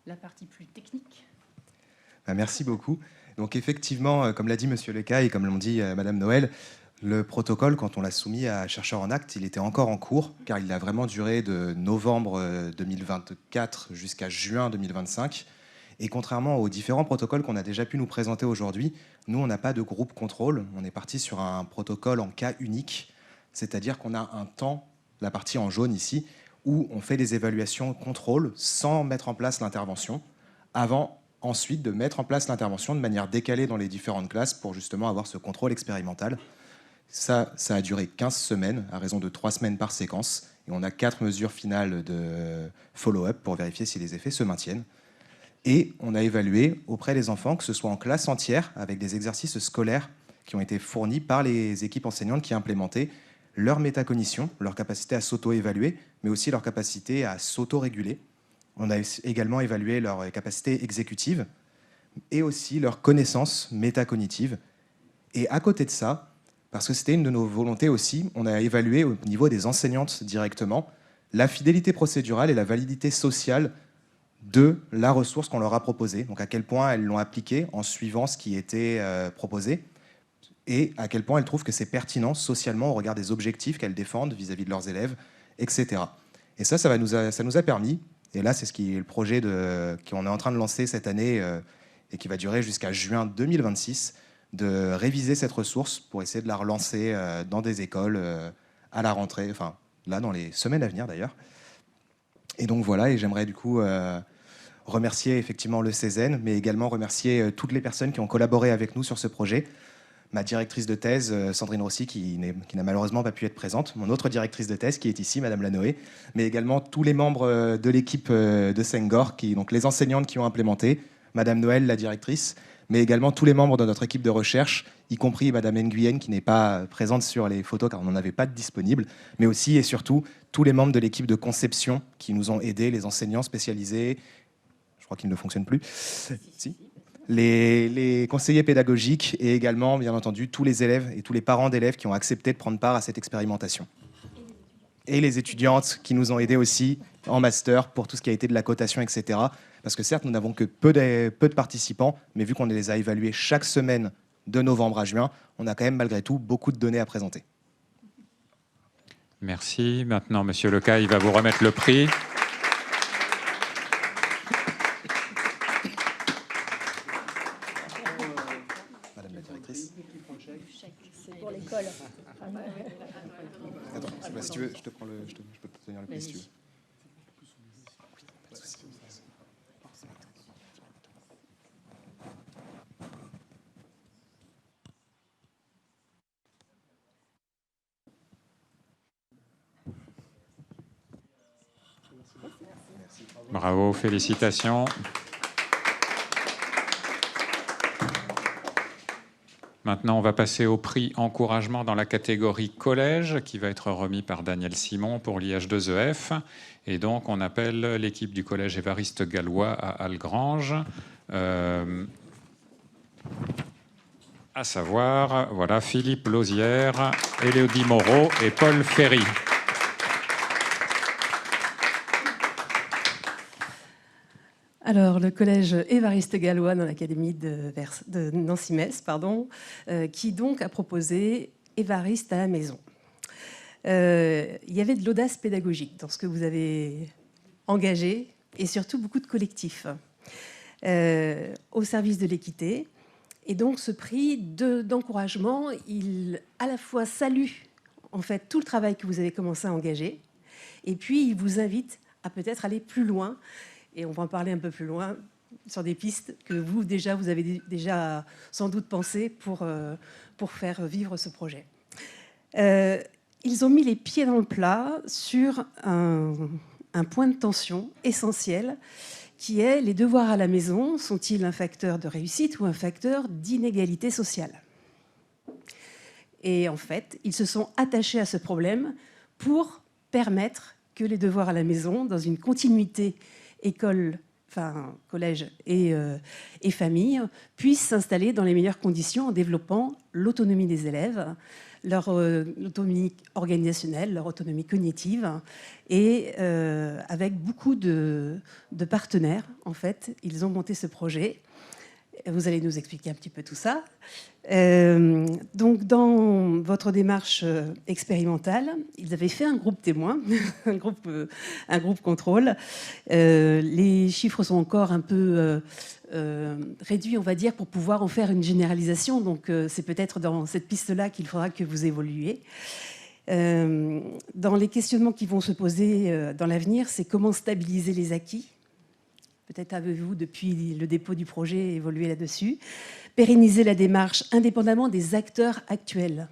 la partie plus technique. Merci beaucoup. Donc effectivement, comme l'a dit Monsieur Lecaille et comme l'ont dit Madame Noël, le protocole, quand on l'a soumis à Chercheurs en Actes, il était encore en cours, car il a vraiment duré de novembre 2024 jusqu'à juin 2025. Et contrairement aux différents protocoles qu'on a déjà pu nous présenter aujourd'hui, nous, on n'a pas de groupe contrôle. On est parti sur un protocole en cas unique, c'est-à-dire qu'on a un temps, la partie en jaune ici, où on fait des évaluations contrôle sans mettre en place l'intervention, avant ensuite de mettre en place l'intervention de manière décalée dans les différentes classes pour justement avoir ce contrôle expérimental. Ça a duré 15 semaines, à raison de 3 semaines par séquence. Et on a 4 mesures finales de follow-up pour vérifier si les effets se maintiennent. Et on a évalué auprès des enfants, que ce soit en classe entière, avec des exercices scolaires qui ont été fournis par les équipes enseignantes qui implémentaient leur métacognition, leur capacité à s'auto-évaluer, mais aussi leur capacité à s'auto-réguler. On a également évalué leur capacité exécutive et aussi leur connaissance métacognitive. Et à côté de ça, parce que c'était une de nos volontés aussi, on a évalué au niveau des enseignantes directement la fidélité procédurale et la validité sociale de la ressource qu'on leur a proposée. Donc à quel point elles l'ont appliquée en suivant ce qui était proposé et à quel point elles trouvent que c'est pertinent socialement au regard des objectifs qu'elles défendent vis-à-vis de leurs élèves, etc. Et ça nous a permis, et là c'est ce qui est le projet qu'on est en train de lancer cette année et qui va durer jusqu'à juin 2026, de réviser cette ressource pour essayer de la relancer dans des écoles à la rentrée, enfin là dans les semaines à venir d'ailleurs. Et donc voilà, et j'aimerais du coup remercier effectivement le CESEN, mais également remercier toutes les personnes qui ont collaboré avec nous sur ce projet. Ma directrice de thèse, Sandrine Rossi, qui n'a malheureusement pas pu être présente, mon autre directrice de thèse qui est ici, Madame Lanoé, mais également tous les membres de l'équipe de Senghor, donc les enseignantes qui ont implémenté, Madame Noël, la directrice, mais également tous les membres de notre équipe de recherche, y compris Madame Nguyen, qui n'est pas présente sur les photos car on n'en avait pas de disponible, mais aussi et surtout tous les membres de l'équipe de conception qui nous ont aidés, les enseignants spécialisés, je crois qu'ils ne fonctionnent plus, si. Les conseillers pédagogiques et également, bien entendu, tous les élèves et tous les parents d'élèves qui ont accepté de prendre part à cette expérimentation. Et les étudiantes qui nous ont aidés aussi en master pour tout ce qui a été de la cotation, etc. Parce que certes, nous n'avons que peu de participants, mais vu qu'on les a évalués chaque semaine de novembre à juin, on a quand même malgré tout beaucoup de données à présenter. Merci. Maintenant, Monsieur Lecaille va vous remettre le prix. Madame la directrice. C'est pour l'école. Attends, si tu veux, je peux te tenir le prix si tu veux. Bravo, félicitations. Maintenant, on va passer au prix encouragement dans la catégorie collège qui va être remis par Daniel Simon pour l'IH2EF. Et donc, on appelle l'équipe du collège Évariste Galois à Algrange. À savoir, voilà, Philippe Lausière, Élodie Moreau et Paul Ferry. Alors, le collège Évariste Galois dans l'académie de Nancy-Metz, qui donc a proposé Évariste à la maison. Il y avait de l'audace pédagogique dans ce que vous avez engagé et surtout beaucoup de collectifs au service de l'équité. Et donc, ce prix d'encouragement, il à la fois salue en fait tout le travail que vous avez commencé à engager, et puis il vous invite à peut-être aller plus loin. Et on va en parler un peu plus loin sur des pistes que vous avez déjà sans doute pensé pour faire vivre ce projet. Ils ont mis les pieds dans le plat sur un point de tension essentiel qui est: les devoirs à la maison sont-ils un facteur de réussite ou un facteur d'inégalité sociale? Et en fait, ils se sont attachés à ce problème pour permettre que les devoirs à la maison, dans une continuité collège et famille, puissent s'installer dans les meilleures conditions en développant l'autonomie des élèves, leur autonomie organisationnelle, leur autonomie cognitive, et avec beaucoup de partenaires, en fait, ils ont monté ce projet. Vous allez nous expliquer un petit peu tout ça. Donc, dans votre démarche expérimentale, ils avaient fait un groupe témoin, un groupe contrôle. Les chiffres sont encore un peu réduits, on va dire, pour pouvoir en faire une généralisation. Donc, c'est peut-être dans cette piste-là qu'il faudra que vous évoluiez. Dans les questionnements qui vont se poser dans l'avenir, c'est comment stabiliser les acquis. Peut-être avez-vous, depuis le dépôt du projet, évolué là-dessus. Pérenniser la démarche indépendamment des acteurs actuels.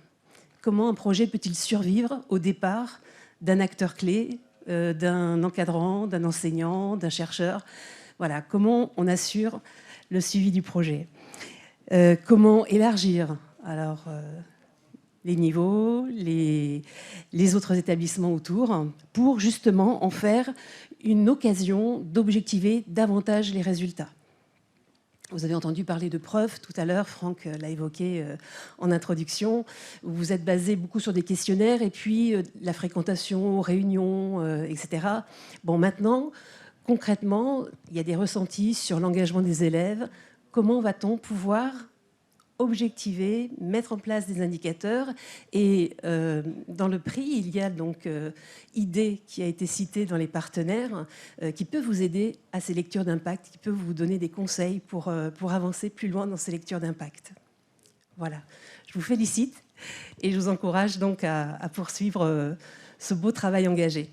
Comment un projet peut-il survivre au départ d'un acteur clé, d'un encadrant, d'un enseignant, d'un chercheur? Voilà, comment on assure le suivi du projet? Comment élargir les niveaux, les autres établissements autour, pour justement en faire une occasion d'objectiver davantage les résultats. Vous avez entendu parler de preuves tout à l'heure, Franck l'a évoqué en introduction. Vous êtes basé beaucoup sur des questionnaires et puis la fréquentation aux réunions, etc. Bon, maintenant, concrètement, il y a des ressentis sur l'engagement des élèves. Comment va-t-on pouvoir objectiver, mettre en place des indicateurs? Et dans le prix, il y a donc IDEE qui a été cité dans les partenaires, qui peut vous aider à ces lectures d'impact, qui peut vous donner des conseils pour avancer plus loin dans ces lectures d'impact. Voilà, je vous félicite et je vous encourage donc à poursuivre ce beau travail engagé.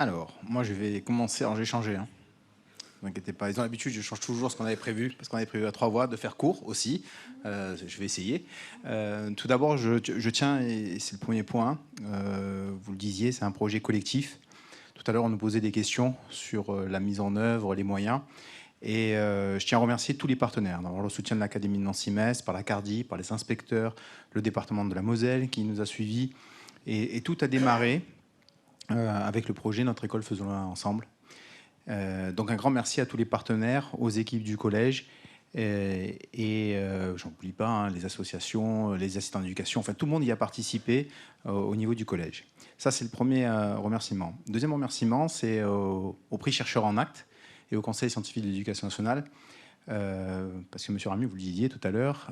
Alors, moi je vais commencer, alors j'ai changé, hein. Ne vous inquiétez pas, ils ont l'habitude, je change toujours ce qu'on avait prévu, parce qu'on avait prévu à 3 voix, de faire court aussi, je vais essayer. Tout d'abord, je tiens, et c'est le premier point, vous le disiez, c'est un projet collectif. Tout à l'heure, on nous posait des questions sur la mise en œuvre, les moyens, et je tiens à remercier tous les partenaires, d'avoir le soutien de l'Académie de Nancy-Metz, par la CARDI, par les inspecteurs, le département de la Moselle qui nous a suivis, et tout a démarré avec le projet Notre école faisons-la ensemble. Donc un grand merci à tous les partenaires, aux équipes du collège et j'en oublie pas, hein, les associations, les assistants d'éducation, enfin tout le monde y a participé au niveau du collège. Ça c'est le premier remerciement. Deuxième remerciement, c'est au prix chercheur en actes et au conseil scientifique de l'éducation nationale. Parce que monsieur Ramy, vous le disiez tout à l'heure,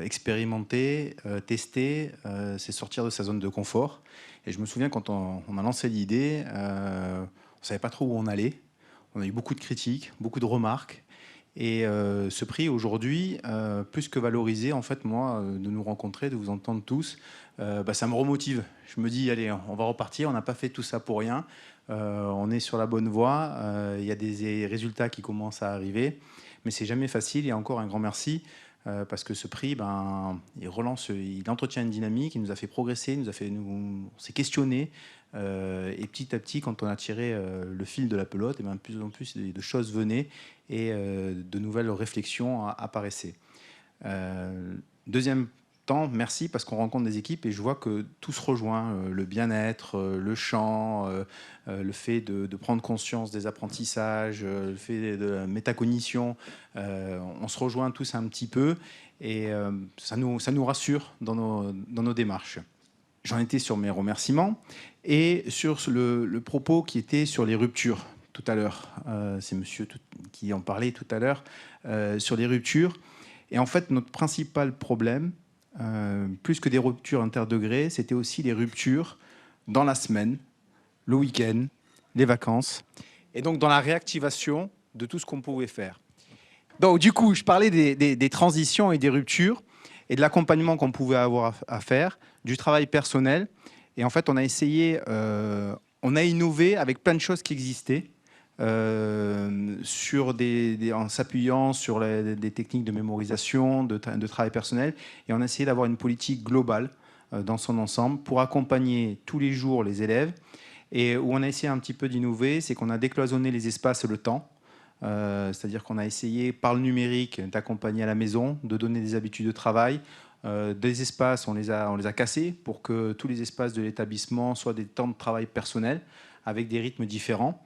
expérimenter, tester, c'est sortir de sa zone de confort. Et je me souviens quand on a lancé l'idée, on ne savait pas trop où on allait. On a eu beaucoup de critiques, beaucoup de remarques. Et ce prix aujourd'hui, plus que valorisé, en fait, moi, de nous rencontrer, de vous entendre tous, ça me remotive. Je me dis, allez, on va repartir, on n'a pas fait tout ça pour rien. On est sur la bonne voie, il y a des résultats qui commencent à arriver. Mais c'est jamais facile. Et encore un grand merci parce que ce prix, il relance, il entretient une dynamique, il nous a fait progresser, on s'est questionné. Et petit à petit, quand on a tiré le fil de la pelote, et de plus en plus de choses venaient et de nouvelles réflexions apparaissaient. Deuxième temps, merci parce qu'on rencontre des équipes et je vois que tout se rejoint, le bien-être, le chant, le fait de prendre conscience des apprentissages, le fait de la métacognition, on se rejoint tous un petit peu et ça nous rassure dans nos démarches. J'en étais sur mes remerciements et sur le propos qui était sur les ruptures tout à l'heure. C'est monsieur qui en parlait tout à l'heure sur les ruptures. Et en fait, notre principal problème, plus que des ruptures interdegrés, c'était aussi les ruptures dans la semaine, le week-end, les vacances, et donc dans la réactivation de tout ce qu'on pouvait faire. Donc du coup, je parlais des transitions et des ruptures, et de l'accompagnement qu'on pouvait avoir à faire, du travail personnel, et en fait on a essayé, on a innové avec plein de choses qui existaient, en s'appuyant sur des techniques de mémorisation, de travail personnel, et on a essayé d'avoir une politique globale dans son ensemble pour accompagner tous les jours les élèves. Et où on a essayé un petit peu d'innover, c'est qu'on a décloisonné les espaces et le temps, c'est-à-dire qu'on a essayé par le numérique d'accompagner à la maison, de donner des habitudes de travail. Des espaces, on les a cassés pour que tous les espaces de l'établissement soient des temps de travail personnel avec des rythmes différents.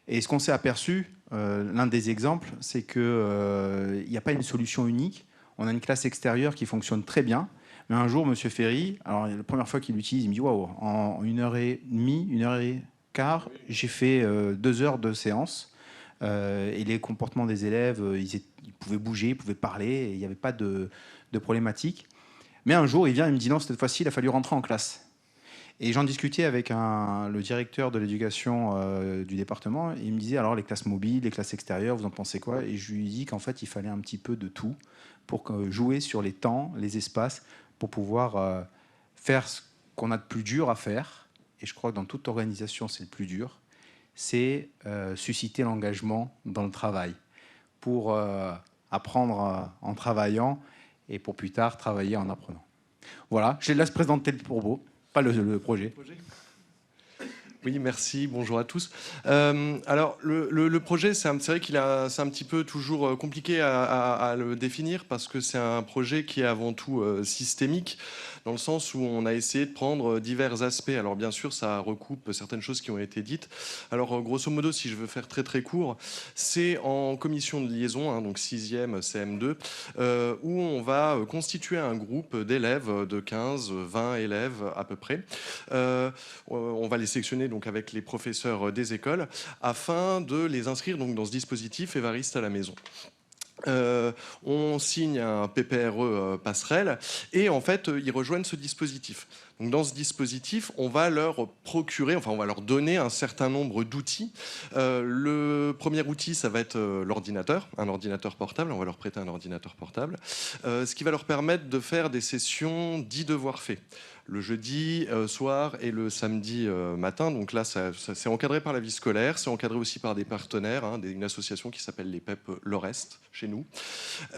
Et ce qu'on s'est aperçu, l'un des exemples, c'est qu'il n'y a pas une solution unique. On a une classe extérieure qui fonctionne très bien. Mais un jour, M. Ferry, alors la première fois qu'il l'utilise, il me dit « Waouh, en 1h30, car j'ai fait 2 heures de séance et les comportements des élèves, ils pouvaient bouger, ils pouvaient parler, et il n'y avait pas de problématique. Mais un jour, il vient et me dit non, cette fois-ci, il a fallu rentrer en classe. Et j'en discutais avec le directeur de l'éducation du département. Il me disait alors les classes mobiles, les classes extérieures, vous en pensez quoi? Et je lui ai dit qu'en fait, il fallait un petit peu de tout pour jouer sur les temps, les espaces, pour pouvoir faire ce qu'on a de plus dur à faire. Et je crois que dans toute organisation, c'est le plus dur. C'est susciter l'engagement dans le travail pour apprendre en travaillant et pour plus tard travailler en apprenant. Voilà, je laisse présenter le propos. Pas le projet. Oui, merci. Bonjour à tous. Alors, le projet, c'est vrai qu'il c'est un petit peu toujours compliqué à le définir parce que c'est un projet qui est avant tout systémique, dans le sens où on a essayé de prendre divers aspects. Alors, bien sûr, ça recoupe certaines choses qui ont été dites. Alors, grosso modo, si je veux faire très très court, c'est en commission de liaison, donc 6e CM2, où on va constituer un groupe d'élèves de 15-20 élèves à peu près. On va les sélectionner donc avec les professeurs des écoles afin de les inscrire donc dans ce dispositif Évariste à la maison. On signe un PPRE passerelle et en fait ils rejoignent ce dispositif. Donc dans ce dispositif, on va leur procurer, enfin on va leur donner un certain nombre d'outils. Le premier outil, ça va être l'ordinateur, un ordinateur portable. On va leur prêter un ordinateur portable, ce qui va leur permettre de faire des sessions 10 devoirs faits. Le jeudi soir et le samedi matin. Donc là, c'est encadré par la vie scolaire, c'est encadré aussi par des partenaires, une association qui s'appelle les PEP Lorest, chez nous.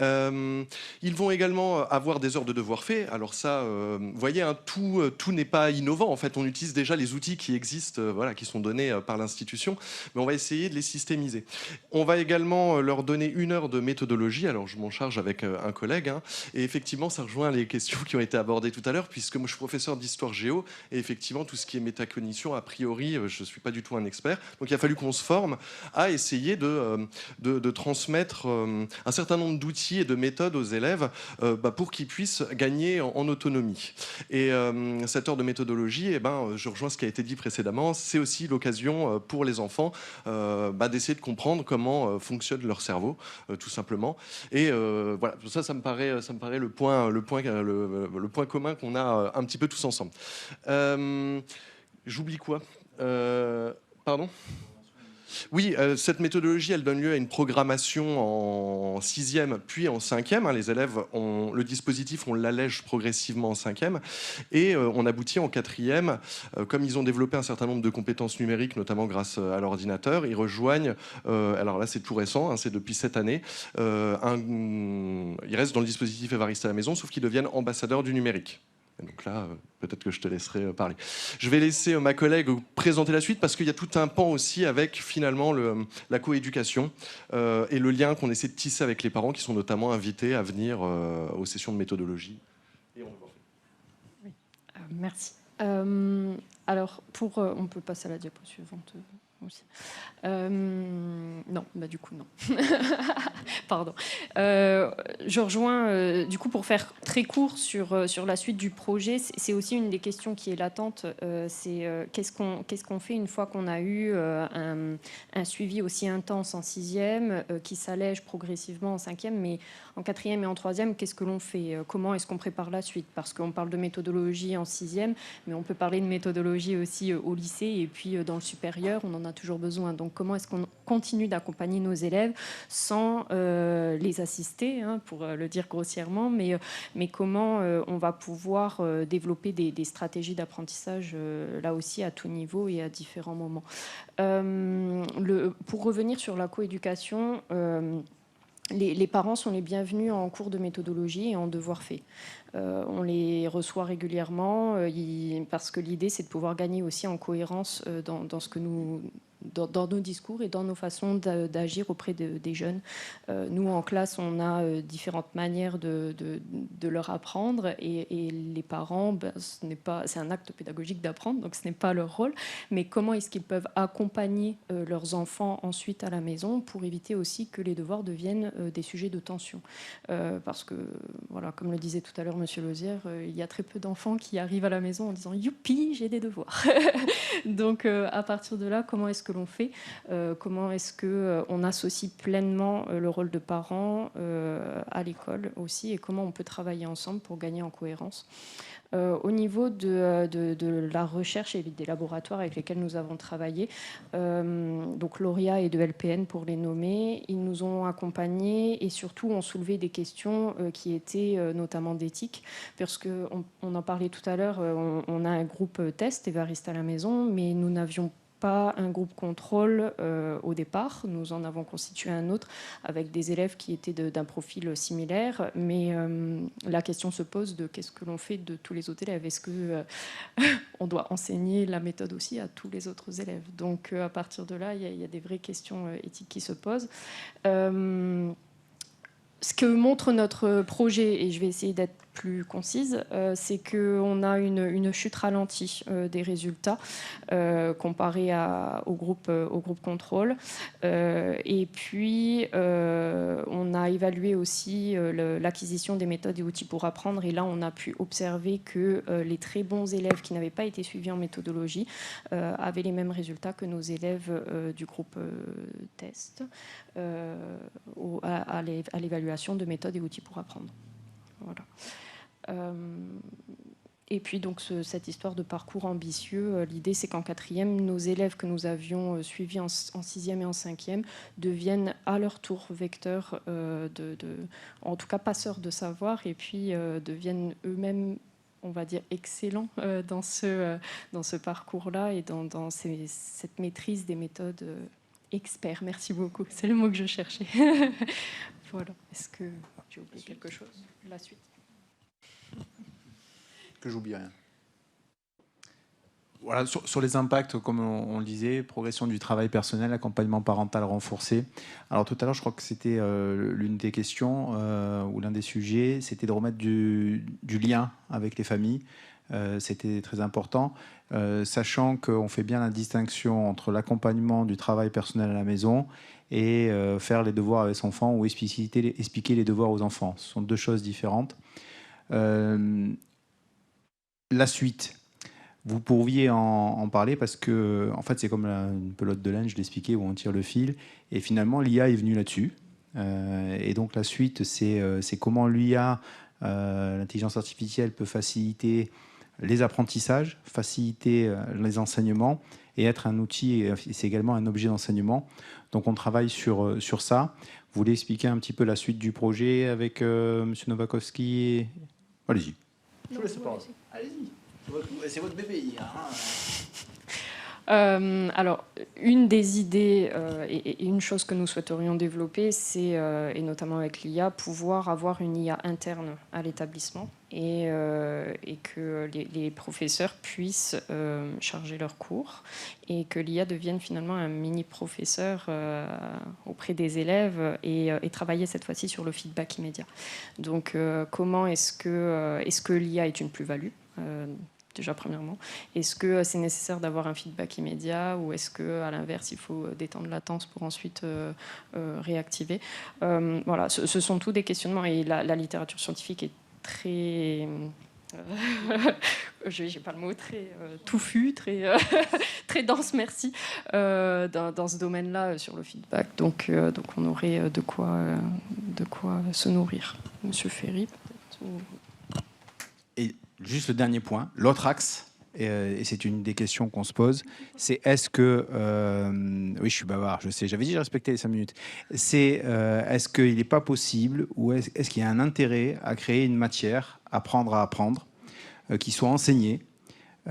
Ils vont également avoir des heures de devoirs faits. Alors ça, vous voyez, tout n'est pas innovant. En fait, on utilise déjà les outils qui existent, qui sont donnés par l'institution, mais on va essayer de les systémiser. On va également leur donner 1 heure de méthodologie. Alors, je m'en charge avec un collègue, et effectivement, ça rejoint les questions qui ont été abordées tout à l'heure, puisque moi, je suis professeur d'histoire géo, et effectivement, tout ce qui est métacognition, a priori, je ne suis pas du tout un expert. Donc, il a fallu qu'on se forme à essayer de transmettre un certain nombre d'outils et de méthodes aux élèves pour qu'ils puissent gagner en autonomie. Et cette heure de méthodologie, je rejoins ce qui a été dit précédemment, c'est aussi l'occasion pour les enfants d'essayer de comprendre comment fonctionne leur cerveau, tout simplement. Et voilà, ça me paraît le point commun qu'on a un petit peu tous ensemble. J'oublie quoi? Pardon? Oui, cette méthodologie, elle donne lieu à une programmation en 6e puis en 5e. Les élèves, le dispositif, on l'allège progressivement en 5e. Et on aboutit en 4e. Comme ils ont développé un certain nombre de compétences numériques, notamment grâce à l'ordinateur, ils rejoignent, alors là c'est tout récent, c'est depuis cette année, ils restent dans le dispositif Évariste à la maison, sauf qu'ils deviennent ambassadeurs du numérique. Et donc là, peut-être que je te laisserai parler. Je vais laisser ma collègue présenter la suite parce qu'il y a tout un pan aussi avec finalement la coéducation et le lien qu'on essaie de tisser avec les parents qui sont notamment invités à venir aux sessions de méthodologie. Et on va voir. Oui. Merci. Alors, on peut passer à la diapo suivante aussi. Non, du coup, non. Pardon. Je rejoins, du coup, pour faire très court sur la suite du projet, c'est aussi une des questions qui est latente, c'est qu'est-ce qu'on fait une fois qu'on a eu un suivi aussi intense en 6e, qui s'allège progressivement en 5e, mais en 4e et en 3e, qu'est-ce que l'on fait? Comment est-ce qu'on prépare la suite? Parce qu'on parle de méthodologie en 6e, mais on peut parler de méthodologie aussi au lycée, et puis dans le supérieur, on en a toujours besoin. Donc, comment est-ce qu'on continue d'accompagner nos élèves sans les assister, pour le dire grossièrement, mais comment on va pouvoir développer des stratégies d'apprentissage là aussi à tout niveau et à différents moments. Pour revenir sur la coéducation, les parents sont les bienvenus en cours de méthodologie et en devoirs faits. On les reçoit régulièrement parce que l'idée, c'est de pouvoir gagner aussi en cohérence dans ce que nous dans nos discours et dans nos façons d'agir auprès des jeunes. Nous, en classe, on a différentes manières de leur apprendre, et les parents, c'est un acte pédagogique d'apprendre, donc ce n'est pas leur rôle, mais comment est-ce qu'ils peuvent accompagner leurs enfants ensuite à la maison pour éviter aussi que les devoirs deviennent des sujets de tension. Parce que, voilà, comme le disait tout à l'heure Monsieur Lozière, il y a très peu d'enfants qui arrivent à la maison en disant « Youpi, j'ai des devoirs !» Donc, à partir de là, comment est-ce que l'on fait ? Comment est-ce qu'on associe pleinement le rôle de parents à l'école aussi, et comment on peut travailler ensemble pour gagner en cohérence ? Au niveau de la recherche et des laboratoires avec lesquels nous avons travaillé, donc Lauria et de LPN pour les nommer, ils nous ont accompagnés et surtout ont soulevé des questions qui étaient notamment d'éthique, parce qu'on en parlait tout à l'heure, on a un groupe test Évariste à la maison, mais nous n'avions pas un groupe contrôle au départ. Nous en avons constitué un autre avec des élèves qui étaient d'un profil similaire, mais la question se pose de qu'est-ce que l'on fait de tous les autres élèves. Est-ce qu'on doit enseigner la méthode aussi à tous les autres élèves? Donc à partir de là, il y a des vraies questions éthiques qui se posent. Ce que montre notre projet, et je vais essayer d'être plus concise, c'est qu'on a une chute ralentie des résultats comparé au groupe contrôle. Et puis, on a évalué aussi l'acquisition des méthodes et outils pour apprendre. Et là, on a pu observer que les très bons élèves qui n'avaient pas été suivis en méthodologie avaient les mêmes résultats que nos élèves du groupe test à l'évaluation de méthodes et outils pour apprendre. Voilà. Et puis donc cette histoire de parcours ambitieux, l'idée c'est qu'en 4e, nos élèves que nous avions suivis en 6e et en 5e deviennent à leur tour vecteurs, en tout cas passeurs de savoir, et puis deviennent eux-mêmes, on va dire, excellents dans ce parcours-là et dans cette maîtrise des méthodes experts. Merci beaucoup, c'est le mot que je cherchais. Voilà. Est-ce que j'ai oublié quelque chose? La suite. Que j'oublie rien. Voilà, sur les impacts, comme on le disait, progression du travail personnel, accompagnement parental renforcé. Alors tout à l'heure, je crois que c'était l'une des questions ou l'un des sujets, c'était de remettre du lien avec les familles. C'était très important, sachant qu'on fait bien la distinction entre l'accompagnement du travail personnel à la maison et faire les devoirs avec son enfant ou expliquer les devoirs aux enfants. Ce sont deux choses différentes. La suite, vous pourriez en parler parce que en fait, c'est comme une pelote de laine, je l'expliquais, où on tire le fil. Et finalement, l'IA est venue là-dessus. Et donc, la suite, c'est comment l'IA, l'intelligence artificielle, peut faciliter les apprentissages, faciliter les enseignements et être un outil, c'est également un objet d'enseignement. Donc, on travaille sur ça. Vous voulez expliquer un petit peu la suite du projet avec M. Nowakowski? Allez-y. Je vous laisse la parole. Allez-y. C'est votre bébé. Alors, une des idées et une chose que nous souhaiterions développer, c'est, et notamment avec l'IA, pouvoir avoir une IA interne à l'établissement et que les professeurs puissent charger leurs cours et que l'IA devienne finalement un mini-professeur auprès des élèves et travailler cette fois-ci sur le feedback immédiat. Donc, comment est-ce que l'IA est une plus-value déjà, premièrement, est-ce que c'est nécessaire d'avoir un feedback immédiat ou est-ce qu'à l'inverse, il faut des temps de latence pour ensuite réactiver? Voilà, ce sont tous des questionnements et la littérature scientifique est très... j'ai pas le mot, très touffue, très dense, merci, dans ce domaine-là sur le feedback. Donc on aurait de quoi se nourrir. Monsieur Ferry, peut-être Et juste le dernier point, l'autre axe, et c'est une des questions qu'on se pose, c'est est-ce que... oui, je suis bavard, je sais, j'avais dit de respecter les 5 minutes. C'est est-ce qu'il n'est pas possible ou est-ce qu'il y a un intérêt à créer une matière, apprendre à apprendre, qui soit enseignée,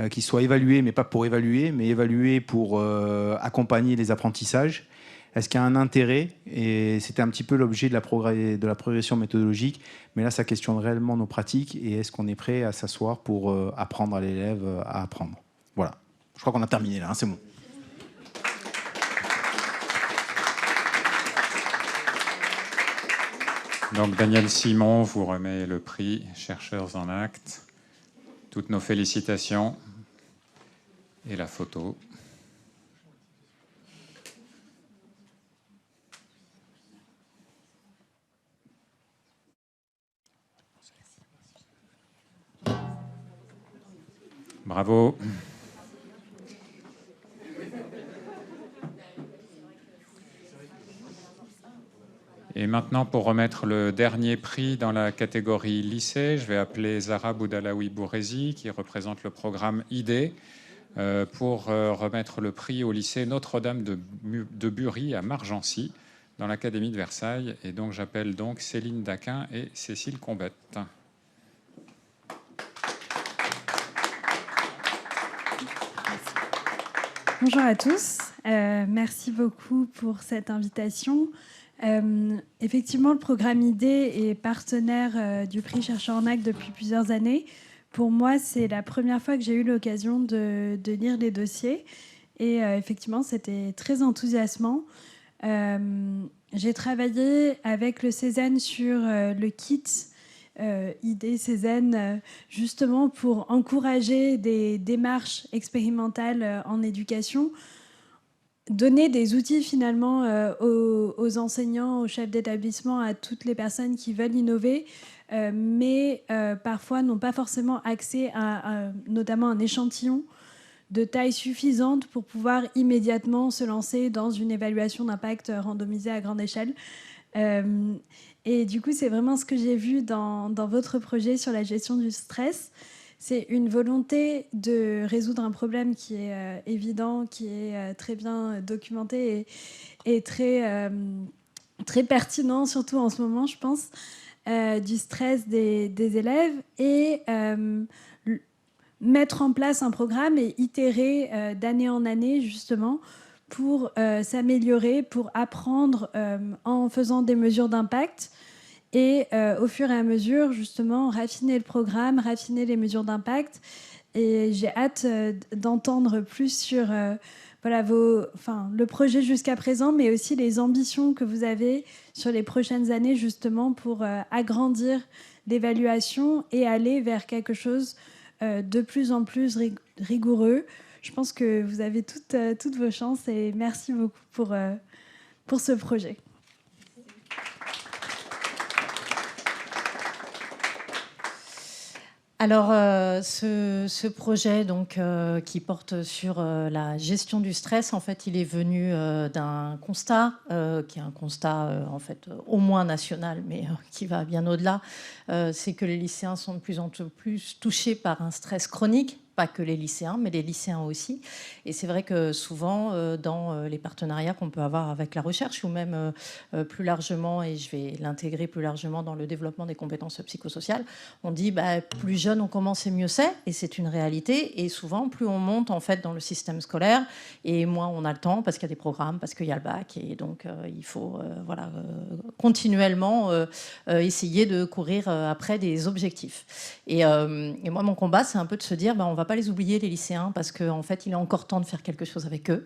qui soit évaluée, mais pas pour évaluer, mais évaluée pour accompagner les apprentissages? Est-ce qu'il y a un intérêt? Et c'était un petit peu l'objet de la progression méthodologique. Mais là, ça questionne réellement nos pratiques. Et est-ce qu'on est prêt à s'asseoir pour apprendre à l'élève à apprendre? Voilà. Je crois qu'on a terminé là, hein, c'est bon. Donc Daniel Simon vous remet le prix Chercheurs en Actes. Toutes nos félicitations et la photo. Bravo. Et maintenant, pour remettre le dernier prix dans la catégorie lycée, je vais appeler Zara Boudalaoui Bourrézi, qui représente le programme ID, pour remettre le prix au lycée Notre-Dame de Bury à Margency, dans l'Académie de Versailles. Et donc, j'appelle donc Céline Daquin et Cécile Combette. Bonjour à tous. Merci beaucoup pour cette invitation. Effectivement, le programme ID est partenaire du prix Chercheurs en Actes depuis plusieurs années. Pour moi, c'est la première fois que j'ai eu l'occasion de lire les dossiers. Et effectivement, c'était très enthousiasmant. J'ai travaillé avec le Cézanne sur le kit ID Cézanne, justement pour encourager des démarches expérimentales en éducation, donner des outils finalement aux enseignants, aux chefs d'établissement, à toutes les personnes qui veulent innover, mais parfois n'ont pas forcément accès à notamment un échantillon de taille suffisante pour pouvoir immédiatement se lancer dans une évaluation d'impact randomisée à grande échelle. Et du coup, c'est vraiment ce que j'ai vu dans votre projet sur la gestion du stress. C'est une volonté de résoudre un problème qui est évident, qui est très bien documenté et très, très pertinent, surtout en ce moment, je pense, du stress des élèves, et mettre en place un programme et itérer d'année en année, justement, pour s'améliorer, pour apprendre en faisant des mesures d'impact. Et au fur et à mesure, justement, raffiner le programme, raffiner les mesures d'impact. Et j'ai hâte d'entendre plus sur le projet jusqu'à présent, mais aussi les ambitions que vous avez sur les prochaines années, justement, pour agrandir l'évaluation et aller vers quelque chose de plus en plus rigoureux. Je pense que vous avez toutes vos chances, et merci beaucoup pour ce projet. Alors, ce projet donc, qui porte sur la gestion du stress, en fait, il est venu d'un constat, qui est un constat en fait au moins national, mais qui va bien au-delà. C'est que les lycéens sont de plus en plus touchés par un stress chronique. Pas que les lycéens, mais les lycéens aussi. Et c'est vrai que souvent, dans les partenariats qu'on peut avoir avec la recherche, ou même plus largement, et je vais l'intégrer plus largement dans le développement des compétences psychosociales, on dit plus jeune on commence et mieux c'est, et c'est une réalité. Et souvent, plus on monte en fait dans le système scolaire, et moins on a le temps, parce qu'il y a des programmes, parce qu'il y a le bac, et donc il faut continuellement essayer de courir après des objectifs. Et moi, mon combat, c'est un peu de se dire, on va pas les oublier, les lycéens, parce qu'en fait, il est encore temps de faire quelque chose avec eux.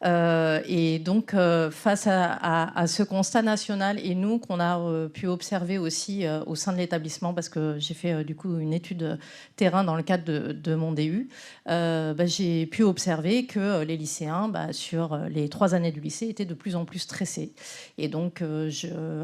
Et donc, face à ce constat national, et nous, qu'on a pu observer aussi au sein de l'établissement, parce que j'ai fait du coup une étude terrain dans le cadre de mon DU, j'ai pu observer que les lycéens, sur les 3 années du lycée, étaient de plus en plus stressés. Et donc,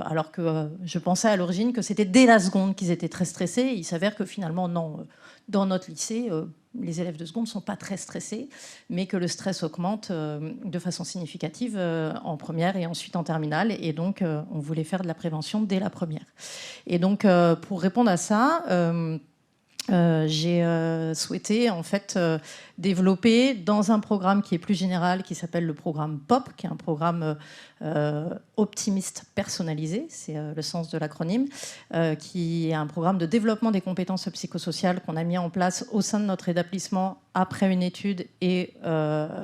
alors que je pensais à l'origine que c'était dès la seconde qu'ils étaient très stressés, il s'avère que finalement, non. Dans notre lycée, les élèves de seconde ne sont pas très stressés, mais que le stress augmente de façon significative en première et ensuite en terminale. Et donc, on voulait faire de la prévention dès la première. Et donc, pour répondre à ça, j'ai souhaité en fait développer dans un programme qui est plus général, qui s'appelle le programme POP, qui est un programme optimiste personnalisé, c'est le sens de l'acronyme, qui est un programme de développement des compétences psychosociales qu'on a mis en place au sein de notre établissement après une étude et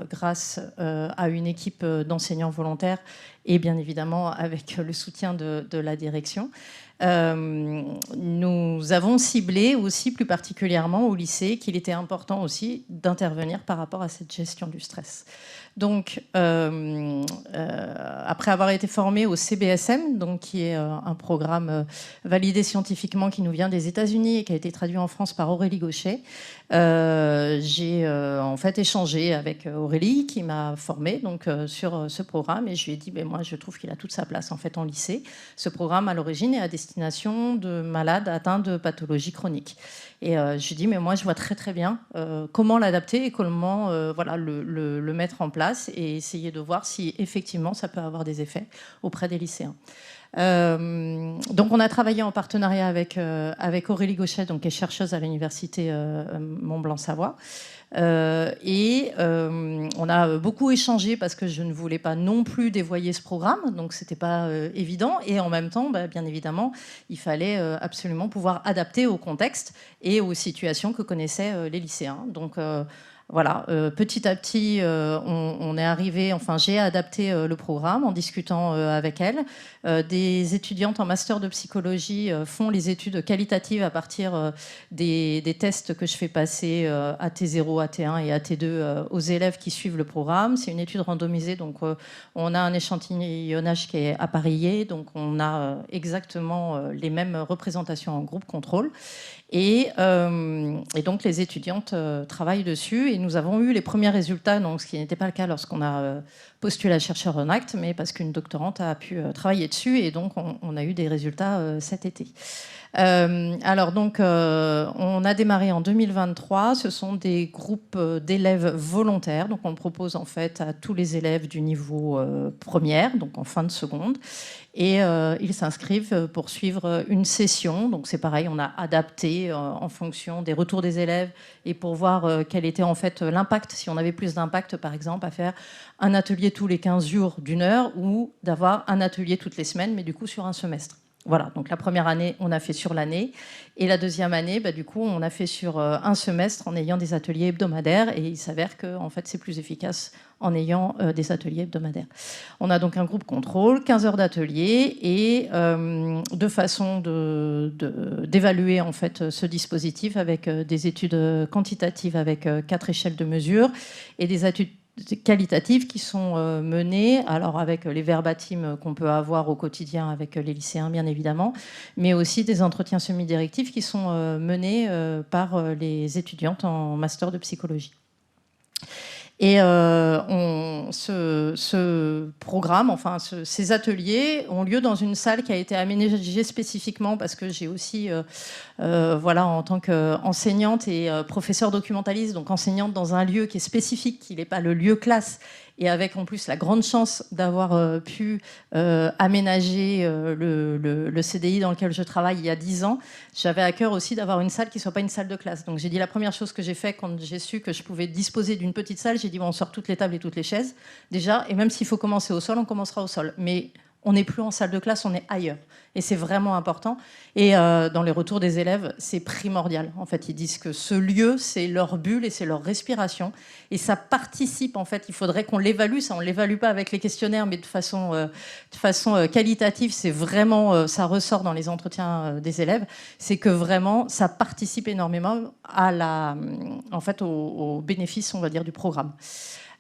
grâce à une équipe d'enseignants volontaires et bien évidemment avec le soutien de la direction. Nous avons ciblé aussi plus particulièrement au lycée qu'il était important aussi d'intervenir intervenir par rapport à cette gestion du stress. Donc, après avoir été formée au CBSM, donc, qui est un programme validé scientifiquement qui nous vient des États-Unis et qui a été traduit en France par Aurélie Gauchet, j'ai en fait échangé avec Aurélie qui m'a formée donc, sur ce programme et je lui ai dit moi je trouve qu'il a toute sa place en fait en lycée. Ce programme à l'origine est à destination de malades atteints de pathologies chroniques. Et je lui ai dit moi je vois très très bien comment l'adapter et comment voilà, le mettre en place et essayer de voir si effectivement ça peut avoir des effets auprès des lycéens. Donc on a travaillé en partenariat avec Aurélie Gauchet, donc, qui est chercheuse à l'université Mont-Blanc-Savoie. Et on a beaucoup échangé parce que je ne voulais pas non plus dévoyer ce programme, donc c'était pas évident. Et en même temps, bien évidemment, il fallait absolument pouvoir adapter au contexte et aux situations que connaissaient les lycéens. Donc voilà, petit à petit, on est arrivé, enfin j'ai adapté le programme en discutant avec elle. Des étudiantes en master de psychologie font les études qualitatives à partir des tests que je fais passer AT0, AT1 et AT2 aux élèves qui suivent le programme. C'est une étude randomisée, donc on a un échantillonnage qui est appareillé, donc on a exactement les mêmes représentations en groupe contrôle. Et donc les étudiantes travaillent dessus et nous avons eu les premiers résultats, donc, ce qui n'était pas le cas lorsqu'on a postulé à chercheur en acte, mais parce qu'une doctorante a pu travailler dessus et donc on a eu des résultats cet été. Alors donc on a démarré en 2023, ce sont des groupes d'élèves volontaires, donc on le propose en fait à tous les élèves du niveau première, donc en fin de seconde. Et ils s'inscrivent pour suivre une session. Donc c'est pareil, on a adapté en fonction des retours des élèves et pour voir quel était en fait l'impact, si on avait plus d'impact par exemple à faire un atelier tous les 15 jours d'1 heure ou d'avoir un atelier toutes les semaines, mais du coup sur un semestre. Voilà, donc la première année, on a fait sur l'année. Et la deuxième année, du coup, on a fait sur un semestre en ayant des ateliers hebdomadaires. Et il s'avère que en fait, c'est plus efficace en ayant des ateliers hebdomadaires. On a donc un groupe contrôle, 15 heures d'atelier et deux façons d'évaluer en fait, ce dispositif avec des études quantitatives avec 4 échelles de mesure et des études qualitatives qui sont menées, alors avec les verbatims qu'on peut avoir au quotidien avec les lycéens bien évidemment, mais aussi des entretiens semi-directifs qui sont menés par les étudiantes en master de psychologie. Et ce programme, enfin ces ateliers ont lieu dans une salle qui a été aménagée spécifiquement parce que j'ai aussi, voilà, en tant qu'enseignante et professeure documentaliste, donc enseignante dans un lieu qui est spécifique, qui n'est pas le lieu classe, et avec en plus la grande chance d'avoir pu aménager le CDI dans lequel je travaille il y a 10 ans, j'avais à cœur aussi d'avoir une salle qui ne soit pas une salle de classe. Donc j'ai dit la première chose que j'ai fait quand j'ai su que je pouvais disposer d'une petite salle, j'ai dit bon, on sort toutes les tables et toutes les chaises déjà, et même s'il faut commencer au sol, on commencera au sol. Mais on n'est plus en salle de classe, on est ailleurs. Et c'est vraiment important. Et dans les retours des élèves, c'est primordial. En fait, ils disent que ce lieu, c'est leur bulle et c'est leur respiration. Et ça participe, en fait. Il faudrait qu'on l'évalue. Ça, on ne l'évalue pas avec les questionnaires, mais de façon qualitative, c'est vraiment, ça ressort dans les entretiens des élèves. C'est que vraiment, ça participe énormément à en fait, au bénéfice, on va dire, du programme.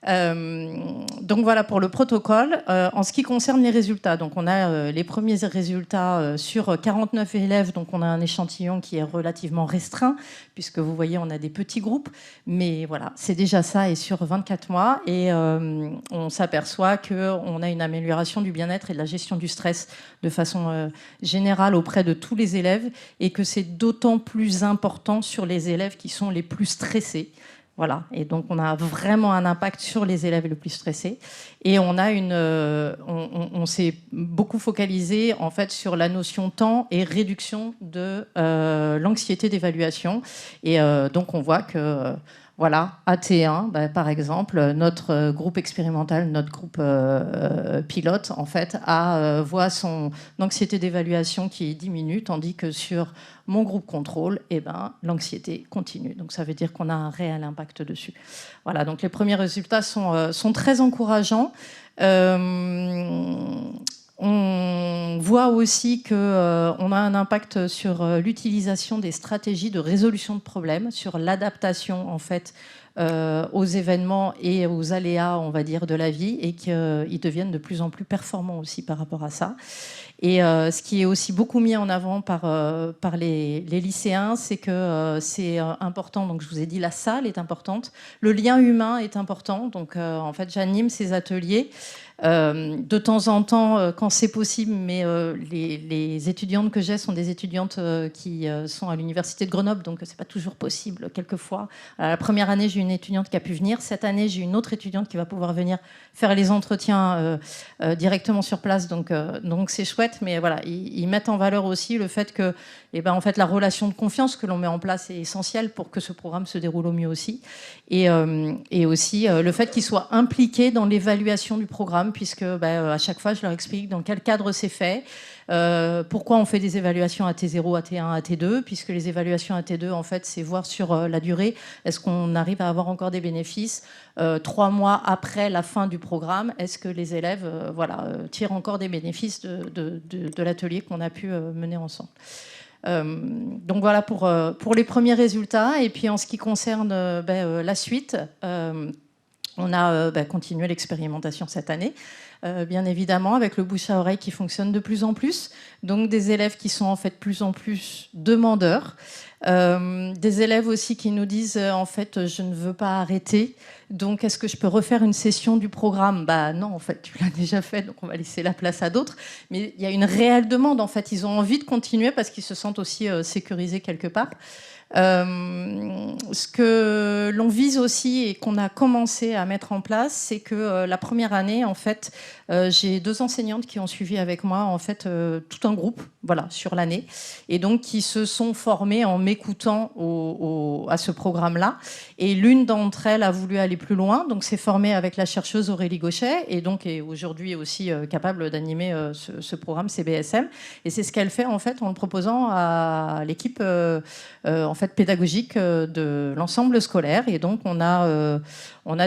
Donc voilà pour le protocole. En ce qui concerne les résultats, donc on a les premiers résultats sur 49 élèves, donc on a un échantillon qui est relativement restreint, puisque vous voyez on a des petits groupes, mais voilà, c'est déjà ça, et sur 24 mois, et on s'aperçoit qu'on a une amélioration du bien-être et de la gestion du stress de façon générale auprès de tous les élèves, et que c'est d'autant plus important sur les élèves qui sont les plus stressés. Voilà, et donc on a vraiment un impact sur les élèves les plus stressés. Et on a on s'est beaucoup focalisé en fait sur la notion temps et réduction de l'anxiété d'évaluation. Et donc on voit que voilà, AT1, par exemple, notre groupe expérimental, notre groupe pilote, en fait, voit son anxiété d'évaluation qui diminue, tandis que sur mon groupe contrôle, l'anxiété continue. Donc ça veut dire qu'on a un réel impact dessus. Voilà, donc les premiers résultats sont très encourageants. On voit aussi qu'on a un impact sur l'utilisation des stratégies de résolution de problèmes, sur l'adaptation en fait aux événements et aux aléas, on va dire, de la vie, et qu'ils deviennent de plus en plus performants aussi par rapport à ça. Et ce qui est aussi beaucoup mis en avant par les lycéens, c'est que c'est important. Donc, je vous ai dit, la salle est importante, le lien humain est important. Donc, en fait, j'anime ces ateliers de temps en temps quand c'est possible, mais les étudiantes que j'ai sont des étudiantes qui sont à l'université de Grenoble, donc c'est pas toujours possible quelquefois. La première année, j'ai une étudiante qui a pu venir. Cette année, j'ai une autre étudiante qui va pouvoir venir faire les entretiens directement sur place, donc c'est chouette. Mais voilà, ils mettent en valeur aussi le fait que en fait, la relation de confiance que l'on met en place est essentielle pour que ce programme se déroule au mieux aussi. Et aussi le fait qu'ils soient impliqués dans l'évaluation du programme, puisque à chaque fois, je leur explique dans quel cadre c'est fait, pourquoi on fait des évaluations à T0, à T1, à T2, puisque les évaluations à T2, en fait, c'est voir sur la durée, est-ce qu'on arrive à avoir encore des bénéfices 3 mois après la fin du programme, est-ce que les élèves tirent encore des bénéfices de l'atelier qu'on a pu mener ensemble. Donc voilà pour les premiers résultats. Et puis en ce qui concerne la suite, on a continué l'expérimentation cette année, bien évidemment, avec le bouche à oreille qui fonctionne de plus en plus. Donc des élèves qui sont en fait de plus en plus demandeurs. Des élèves aussi qui nous disent en fait je ne veux pas arrêter, donc est-ce que je peux refaire une session du programme? Non, en fait tu l'as déjà fait, donc on va laisser la place à d'autres. Mais il y a une réelle demande, en fait ils ont envie de continuer parce qu'ils se sentent aussi sécurisés quelque part. Ce que l'on vise aussi et qu'on a commencé à mettre en place, c'est que la première année, en fait, j'ai 2 enseignantes qui ont suivi avec moi, en fait, tout un groupe, sur l'année, et donc qui se sont formées en m'écoutant à ce programme-là. Et l'une d'entre elles a voulu aller plus loin, donc s'est formée avec la chercheuse Aurélie Gauchet, et donc est aujourd'hui aussi capable d'animer ce programme CBSM. Et c'est ce qu'elle fait, en fait, en le proposant à l'équipe en fait, pédagogique de l'ensemble scolaire. Et donc, on a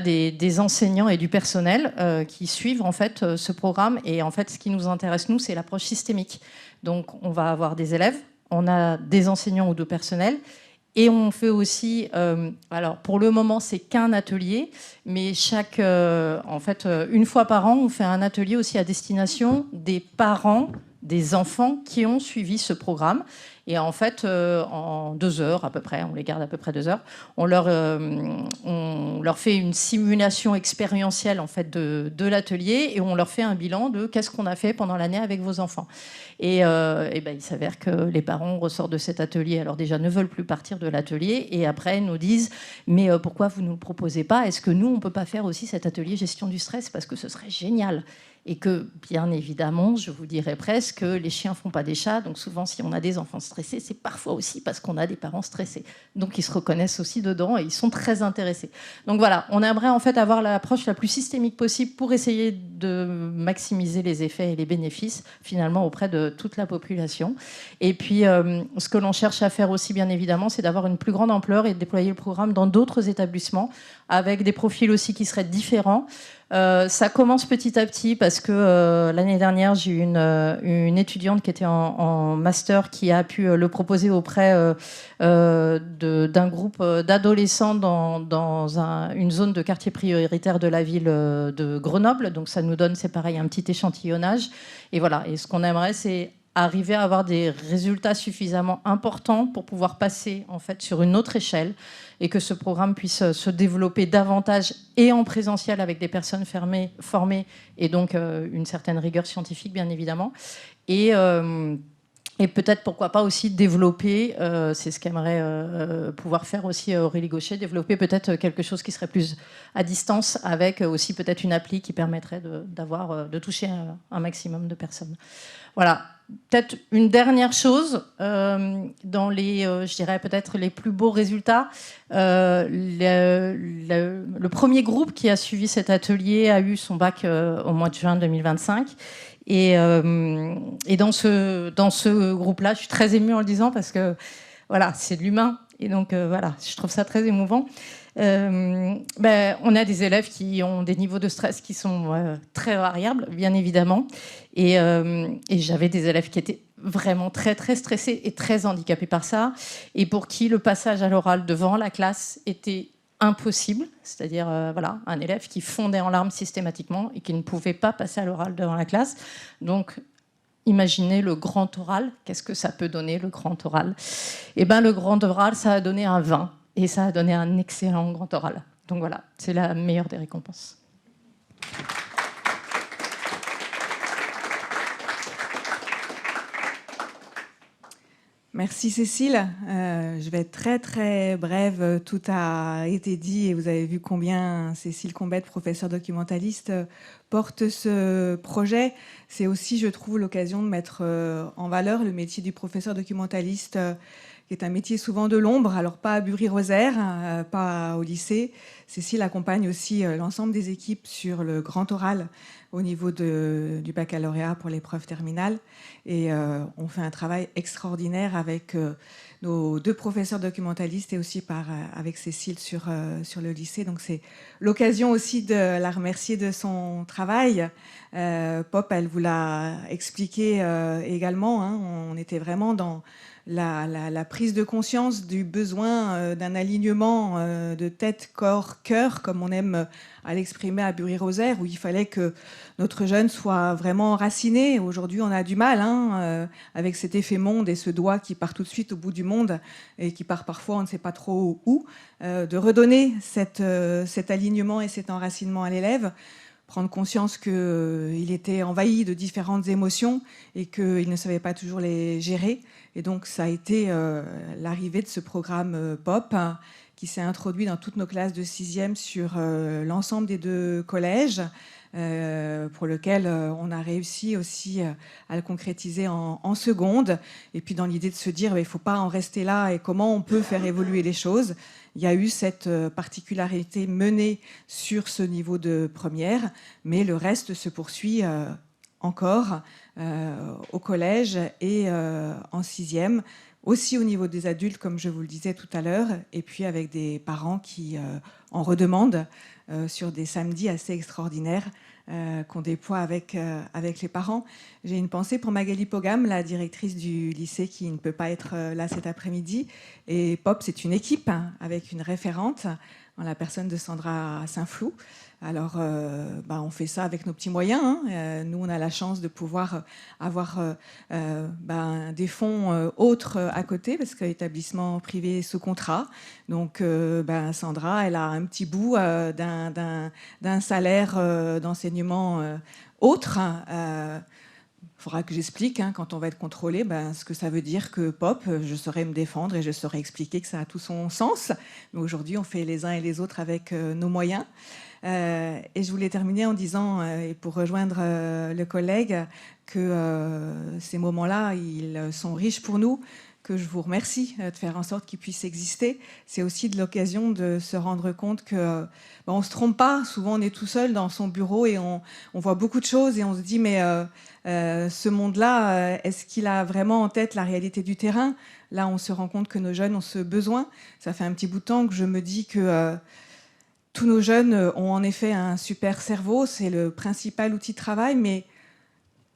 des enseignants et du personnel qui suivent en fait ce programme. Et en fait, ce qui nous intéresse, nous, c'est l'approche systémique. Donc, on va avoir des élèves, on a des enseignants ou de personnel. Et on fait aussi, alors pour le moment, c'est qu'un atelier, mais en fait, une fois par an, on fait un atelier aussi à destination des parents des enfants qui ont suivi ce programme. Et en fait, en 2 heures à peu près, on les garde à peu près 2 heures, on leur fait une simulation expérientielle en fait de l'atelier, et on leur fait un bilan de qu'est-ce qu'on a fait pendant l'année avec vos enfants. Et il s'avère que les parents ressortent de cet atelier, alors déjà ne veulent plus partir de l'atelier, et après nous disent mais pourquoi vous ne nous le proposez pas? Est-ce que nous, on ne peut pas faire aussi cet atelier gestion du stress, parce que ce serait génial? Et que, bien évidemment, je vous dirais presque que les chiens ne font pas des chats. Donc souvent, si on a des enfants stressés, c'est parfois aussi parce qu'on a des parents stressés. Donc ils se reconnaissent aussi dedans et ils sont très intéressés. Donc voilà, on aimerait en fait avoir l'approche la plus systémique possible pour essayer de maximiser les effets et les bénéfices, finalement, auprès de toute la population. Et puis, ce que l'on cherche à faire aussi, bien évidemment, c'est d'avoir une plus grande ampleur et de déployer le programme dans d'autres établissements, avec des profils aussi qui seraient différents. Ça commence petit à petit parce que l'année dernière, j'ai eu une étudiante qui était en master qui a pu le proposer auprès d'un groupe d'adolescents dans une zone de quartier prioritaire de la ville de Grenoble. Donc ça nous donne, c'est pareil, un petit échantillonnage. Et voilà, et ce qu'on aimerait, c'est arriver à avoir des résultats suffisamment importants pour pouvoir passer en fait sur une autre échelle, et que ce programme puisse se développer davantage et en présentiel avec des personnes formées et donc une certaine rigueur scientifique, bien évidemment. Et peut-être, pourquoi pas aussi développer, c'est ce qu'aimerait pouvoir faire aussi Aurélie Gauchet, développer peut-être quelque chose qui serait plus à distance, avec aussi peut-être une appli qui permettrait de toucher un maximum de personnes. Voilà. Peut-être une dernière chose, dans je dirais peut-être les plus beaux résultats, le premier groupe qui a suivi cet atelier a eu son bac au mois de juin 2025. Et dans ce groupe-là, je suis très émue en le disant parce que voilà, c'est de l'humain. Et donc voilà, je trouve ça très émouvant. On a des élèves qui ont des niveaux de stress qui sont très variables, bien évidemment. Et j'avais des élèves qui étaient vraiment très, très stressés et très handicapés par ça, et pour qui le passage à l'oral devant la classe était impossible, c'est-à-dire voilà, un élève qui fondait en larmes systématiquement et qui ne pouvait pas passer à l'oral devant la classe. Donc, imaginez le grand oral. Qu'est-ce que ça peut donner, le grand oral? Eh bien, le grand oral, ça a donné un 20 et ça a donné un excellent grand oral. Donc voilà, c'est la meilleure des récompenses. Merci Cécile. Je vais être très très brève. Tout a été dit et vous avez vu combien Cécile Combette, professeure documentaliste, porte ce projet. C'est aussi, je trouve, l'occasion de mettre en valeur le métier du professeur documentaliste, qui est un métier souvent de l'ombre, alors pas à Bury-Rosaire, pas au lycée. Cécile accompagne aussi l'ensemble des équipes sur le grand oral au niveau du baccalauréat pour l'épreuve terminale. Et on fait un travail extraordinaire avec nos 2 professeurs documentalistes et aussi avec Cécile sur le lycée. Donc c'est l'occasion aussi de la remercier de son travail. Pop, elle vous l'a expliqué également. Hein, on était vraiment dans la prise de conscience du besoin d'un alignement de tête, corps, cœur, comme on aime à l'exprimer à Bury-Rosaire, où il fallait que notre jeune soit vraiment enraciné. Aujourd'hui, on a du mal avec cet effet monde et ce doigt qui part tout de suite au bout du monde et qui part parfois, on ne sait pas trop où, de redonner cet alignement et cet enracinement à l'élève. Prendre conscience qu'il était envahi de différentes émotions et qu'il ne savait pas toujours les gérer. Et donc, ça a été l'arrivée de ce programme POP qui s'est introduit dans toutes nos classes de 6e sur l'ensemble des 2 collèges, pour lequel on a réussi aussi à le concrétiser en seconde. Et puis, dans l'idée de se dire, il ne faut pas en rester là et comment on peut faire évoluer les choses. Il y a eu cette particularité menée sur ce niveau de première, mais le reste se poursuit encore au collège et en 6e, aussi au niveau des adultes, comme je vous le disais tout à l'heure, et puis avec des parents qui en redemandent sur des samedis assez extraordinaires qu'on déploie avec les parents. J'ai une pensée pour Magali Pogam, la directrice du lycée, qui ne peut pas être là cet après-midi. Et POP, c'est une équipe avec une référente, en la personne de Sandra Saint-Flou. Alors, on fait ça avec nos petits moyens. Hein. Nous, on a la chance de pouvoir avoir des fonds autres à côté, parce que l'établissement privé est sous contrat. Donc, Sandra, elle a un petit bout d'un salaire d'enseignement autre. Il faudra que j'explique, quand on va être contrôlé, ce que ça veut dire que POP, je saurais me défendre et je saurais expliquer que ça a tout son sens. Mais aujourd'hui, on fait les uns et les autres avec nos moyens. Et je voulais terminer en disant, et pour rejoindre le collègue, que ces moments-là, ils sont riches pour nous, que je vous remercie de faire en sorte qu'ils puissent exister. C'est aussi de l'occasion de se rendre compte que on ne se trompe pas. Souvent, on est tout seul dans son bureau et on voit beaucoup de choses et on se dit, mais ce monde-là, est-ce qu'il a vraiment en tête la réalité du terrain? Là, on se rend compte que nos jeunes ont ce besoin. Ça fait un petit bout de temps que je me dis que tous nos jeunes ont en effet un super cerveau. C'est le principal outil de travail, mais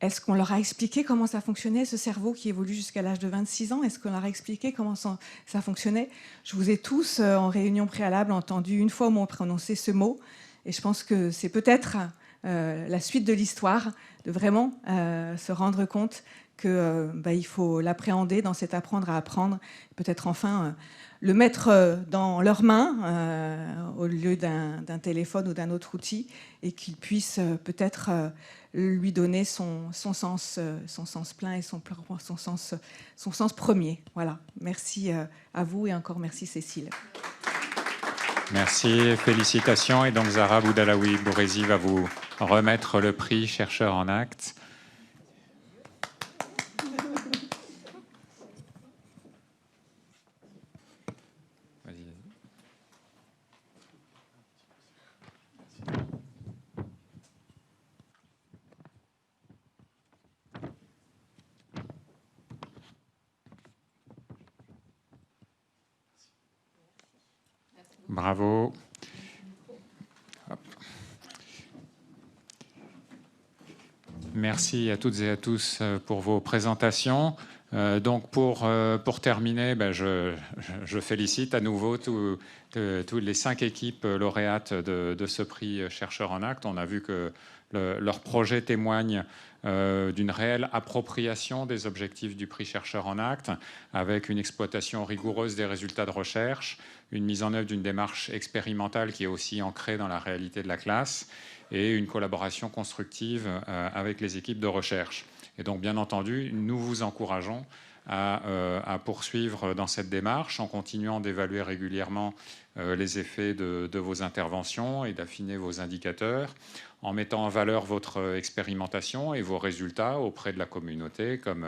est-ce qu'on leur a expliqué comment ça fonctionnait, ce cerveau qui évolue jusqu'à l'âge de 26 ans? Est-ce qu'on leur a expliqué comment ça fonctionnait? Je vous ai tous, en réunion préalable, entendu une fois au moins prononcer ce mot. Et je pense que c'est peut-être la suite de l'histoire, de vraiment se rendre compte qu'il faut l'appréhender dans cet apprendre à apprendre. Peut-être enfin le mettre dans leurs mains au lieu d'un téléphone ou d'un autre outil, et qu'ils puissent peut-être lui donner son sens plein et son sens premier. Voilà. Merci à vous et encore merci Cécile. Merci, félicitations. Et donc Zahra Boudalaoui Bourezi va vous remettre le prix chercheur en actes. Bravo. Hop. Merci à toutes et à tous pour vos présentations. Donc pour terminer, je félicite à nouveau toutes les 5 équipes lauréates de ce prix Chercheurs en Acte. On a vu que leur projet témoigne d'une réelle appropriation des objectifs du prix Chercheurs en Acte, avec une exploitation rigoureuse des résultats de recherche, une mise en œuvre d'une démarche expérimentale qui est aussi ancrée dans la réalité de la classe, et une collaboration constructive avec les équipes de recherche. Et donc, bien entendu, nous vous encourageons à poursuivre dans cette démarche en continuant d'évaluer régulièrement les effets de vos interventions et d'affiner vos indicateurs, en mettant en valeur votre expérimentation et vos résultats auprès de la communauté, comme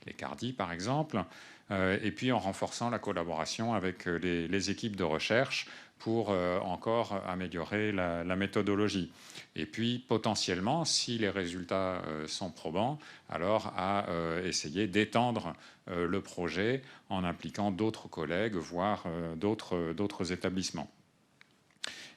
les CARDI par exemple, et puis en renforçant la collaboration avec les équipes de recherche pour encore améliorer la méthodologie. Et puis, potentiellement, si les résultats sont probants, alors à essayer d'étendre le projet en impliquant d'autres collègues, voire d'autres établissements.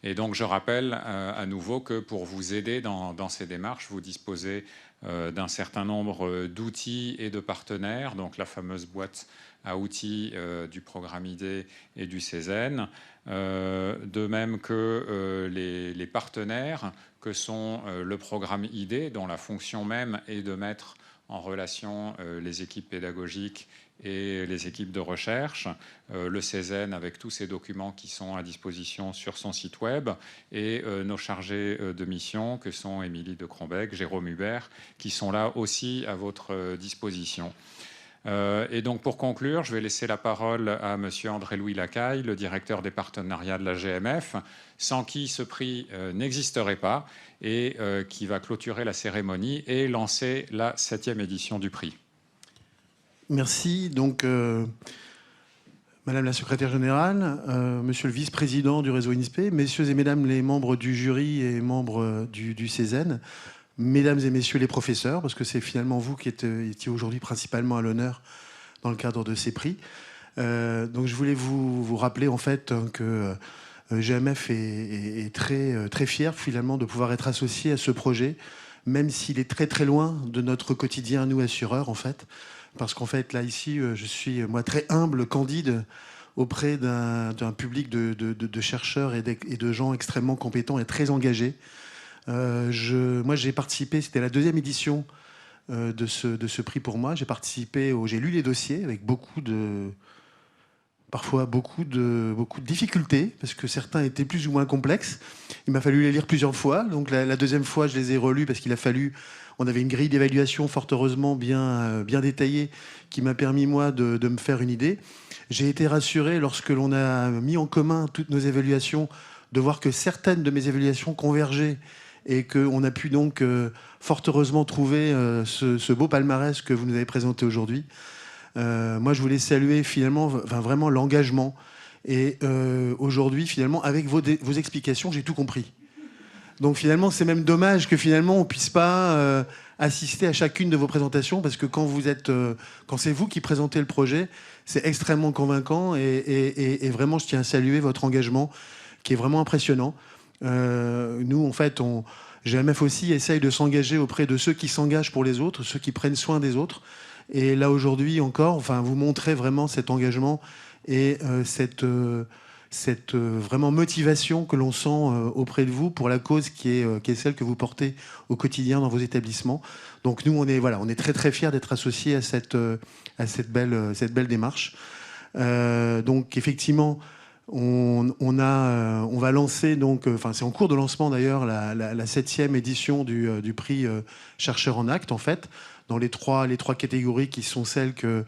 Et donc, je rappelle à nouveau que pour vous aider dans ces démarches, vous disposez d'un certain nombre d'outils et de partenaires, donc la fameuse boîte à outils du programme ID et du CESEN, de même que les partenaires que sont le programme ID, dont la fonction même est de mettre en relation les équipes pédagogiques et les équipes de recherche, le CESEN avec tous ces documents qui sont à disposition sur son site web, et nos chargés de mission que sont Émilie de Cronbeck, Jérôme Hubert, qui sont là aussi à votre disposition. Et donc pour conclure, je vais laisser la parole à monsieur André-Louis Lacaille, le directeur des partenariats de la GMF, sans qui ce prix n'existerait pas, et qui va clôturer la cérémonie et lancer la 7e édition du prix. Merci. Donc, Madame la secrétaire générale, Monsieur le vice-président du réseau INSPE, Messieurs et Mesdames les membres du jury et membres du CESEN, Mesdames et Messieurs les professeurs, parce que c'est finalement vous qui étiez aujourd'hui principalement à l'honneur dans le cadre de ces prix. Donc je voulais vous rappeler en fait que GMF est très fier finalement de pouvoir être associé à ce projet, même s'il est très loin de notre quotidien, nous assureurs en fait. Parce qu'en fait là ici, je suis moi très humble, candide, auprès d'un public de chercheurs et de gens extrêmement compétents et très engagés. Moi, j'ai participé, c'était la 2e édition de ce prix pour moi. J'ai lu les dossiers avec parfois beaucoup de difficultés, parce que certains étaient plus ou moins complexes. Il m'a fallu les lire plusieurs fois. Donc la 2e fois, je les ai relus parce qu'il a fallu... On avait une grille d'évaluation fort heureusement bien détaillée qui m'a permis, moi, de me faire une idée. J'ai été rassuré lorsque l'on a mis en commun toutes nos évaluations, de voir que certaines de mes évaluations convergeaient et qu'on a pu donc fort heureusement trouver ce beau palmarès que vous nous avez présenté aujourd'hui. Moi, je voulais saluer finalement vraiment l'engagement. Et aujourd'hui, finalement, avec vos explications, j'ai tout compris. Donc finalement, c'est même dommage que finalement on puisse pas assister à chacune de vos présentations, parce que quand c'est vous qui présentez le projet, c'est extrêmement convaincant et vraiment, je tiens à saluer votre engagement qui est vraiment impressionnant. Nous, en fait, GMF aussi essaye de s'engager auprès de ceux qui s'engagent pour les autres, ceux qui prennent soin des autres. Et là, aujourd'hui encore, vous montrez vraiment cet engagement et cette vraiment motivation que l'on sent auprès de vous pour la cause qui est celle que vous portez au quotidien dans vos établissements. Donc nous, on est très fiers d'être associés à cette belle démarche. Donc effectivement, on va lancer, c'est en cours de lancement d'ailleurs, la 7e édition du prix Chercheurs en Acte, en fait, dans les trois catégories qui sont celles que...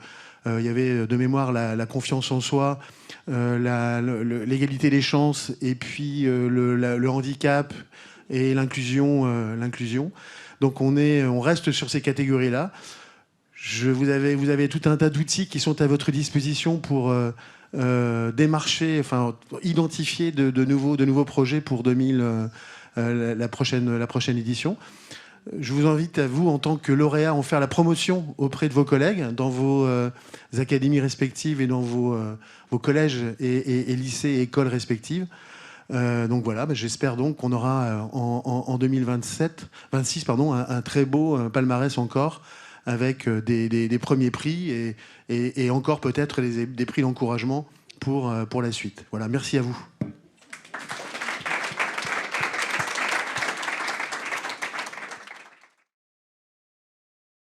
il y avait de mémoire la confiance en soi, l'égalité des chances, et puis le handicap et l'inclusion. Donc on reste sur ces catégories-là. Vous avez tout un tas d'outils qui sont à votre disposition pour démarcher, identifier de nouveaux projets pour la prochaine édition. Je vous invite à vous, en tant que lauréat, en faire la promotion auprès de vos collègues dans vos académies respectives et dans vos collèges et lycées et écoles respectives. Donc voilà, j'espère donc qu'on aura en 2026 un très beau palmarès encore, avec des premiers prix et encore peut-être des prix d'encouragement pour la suite. Voilà, merci à vous.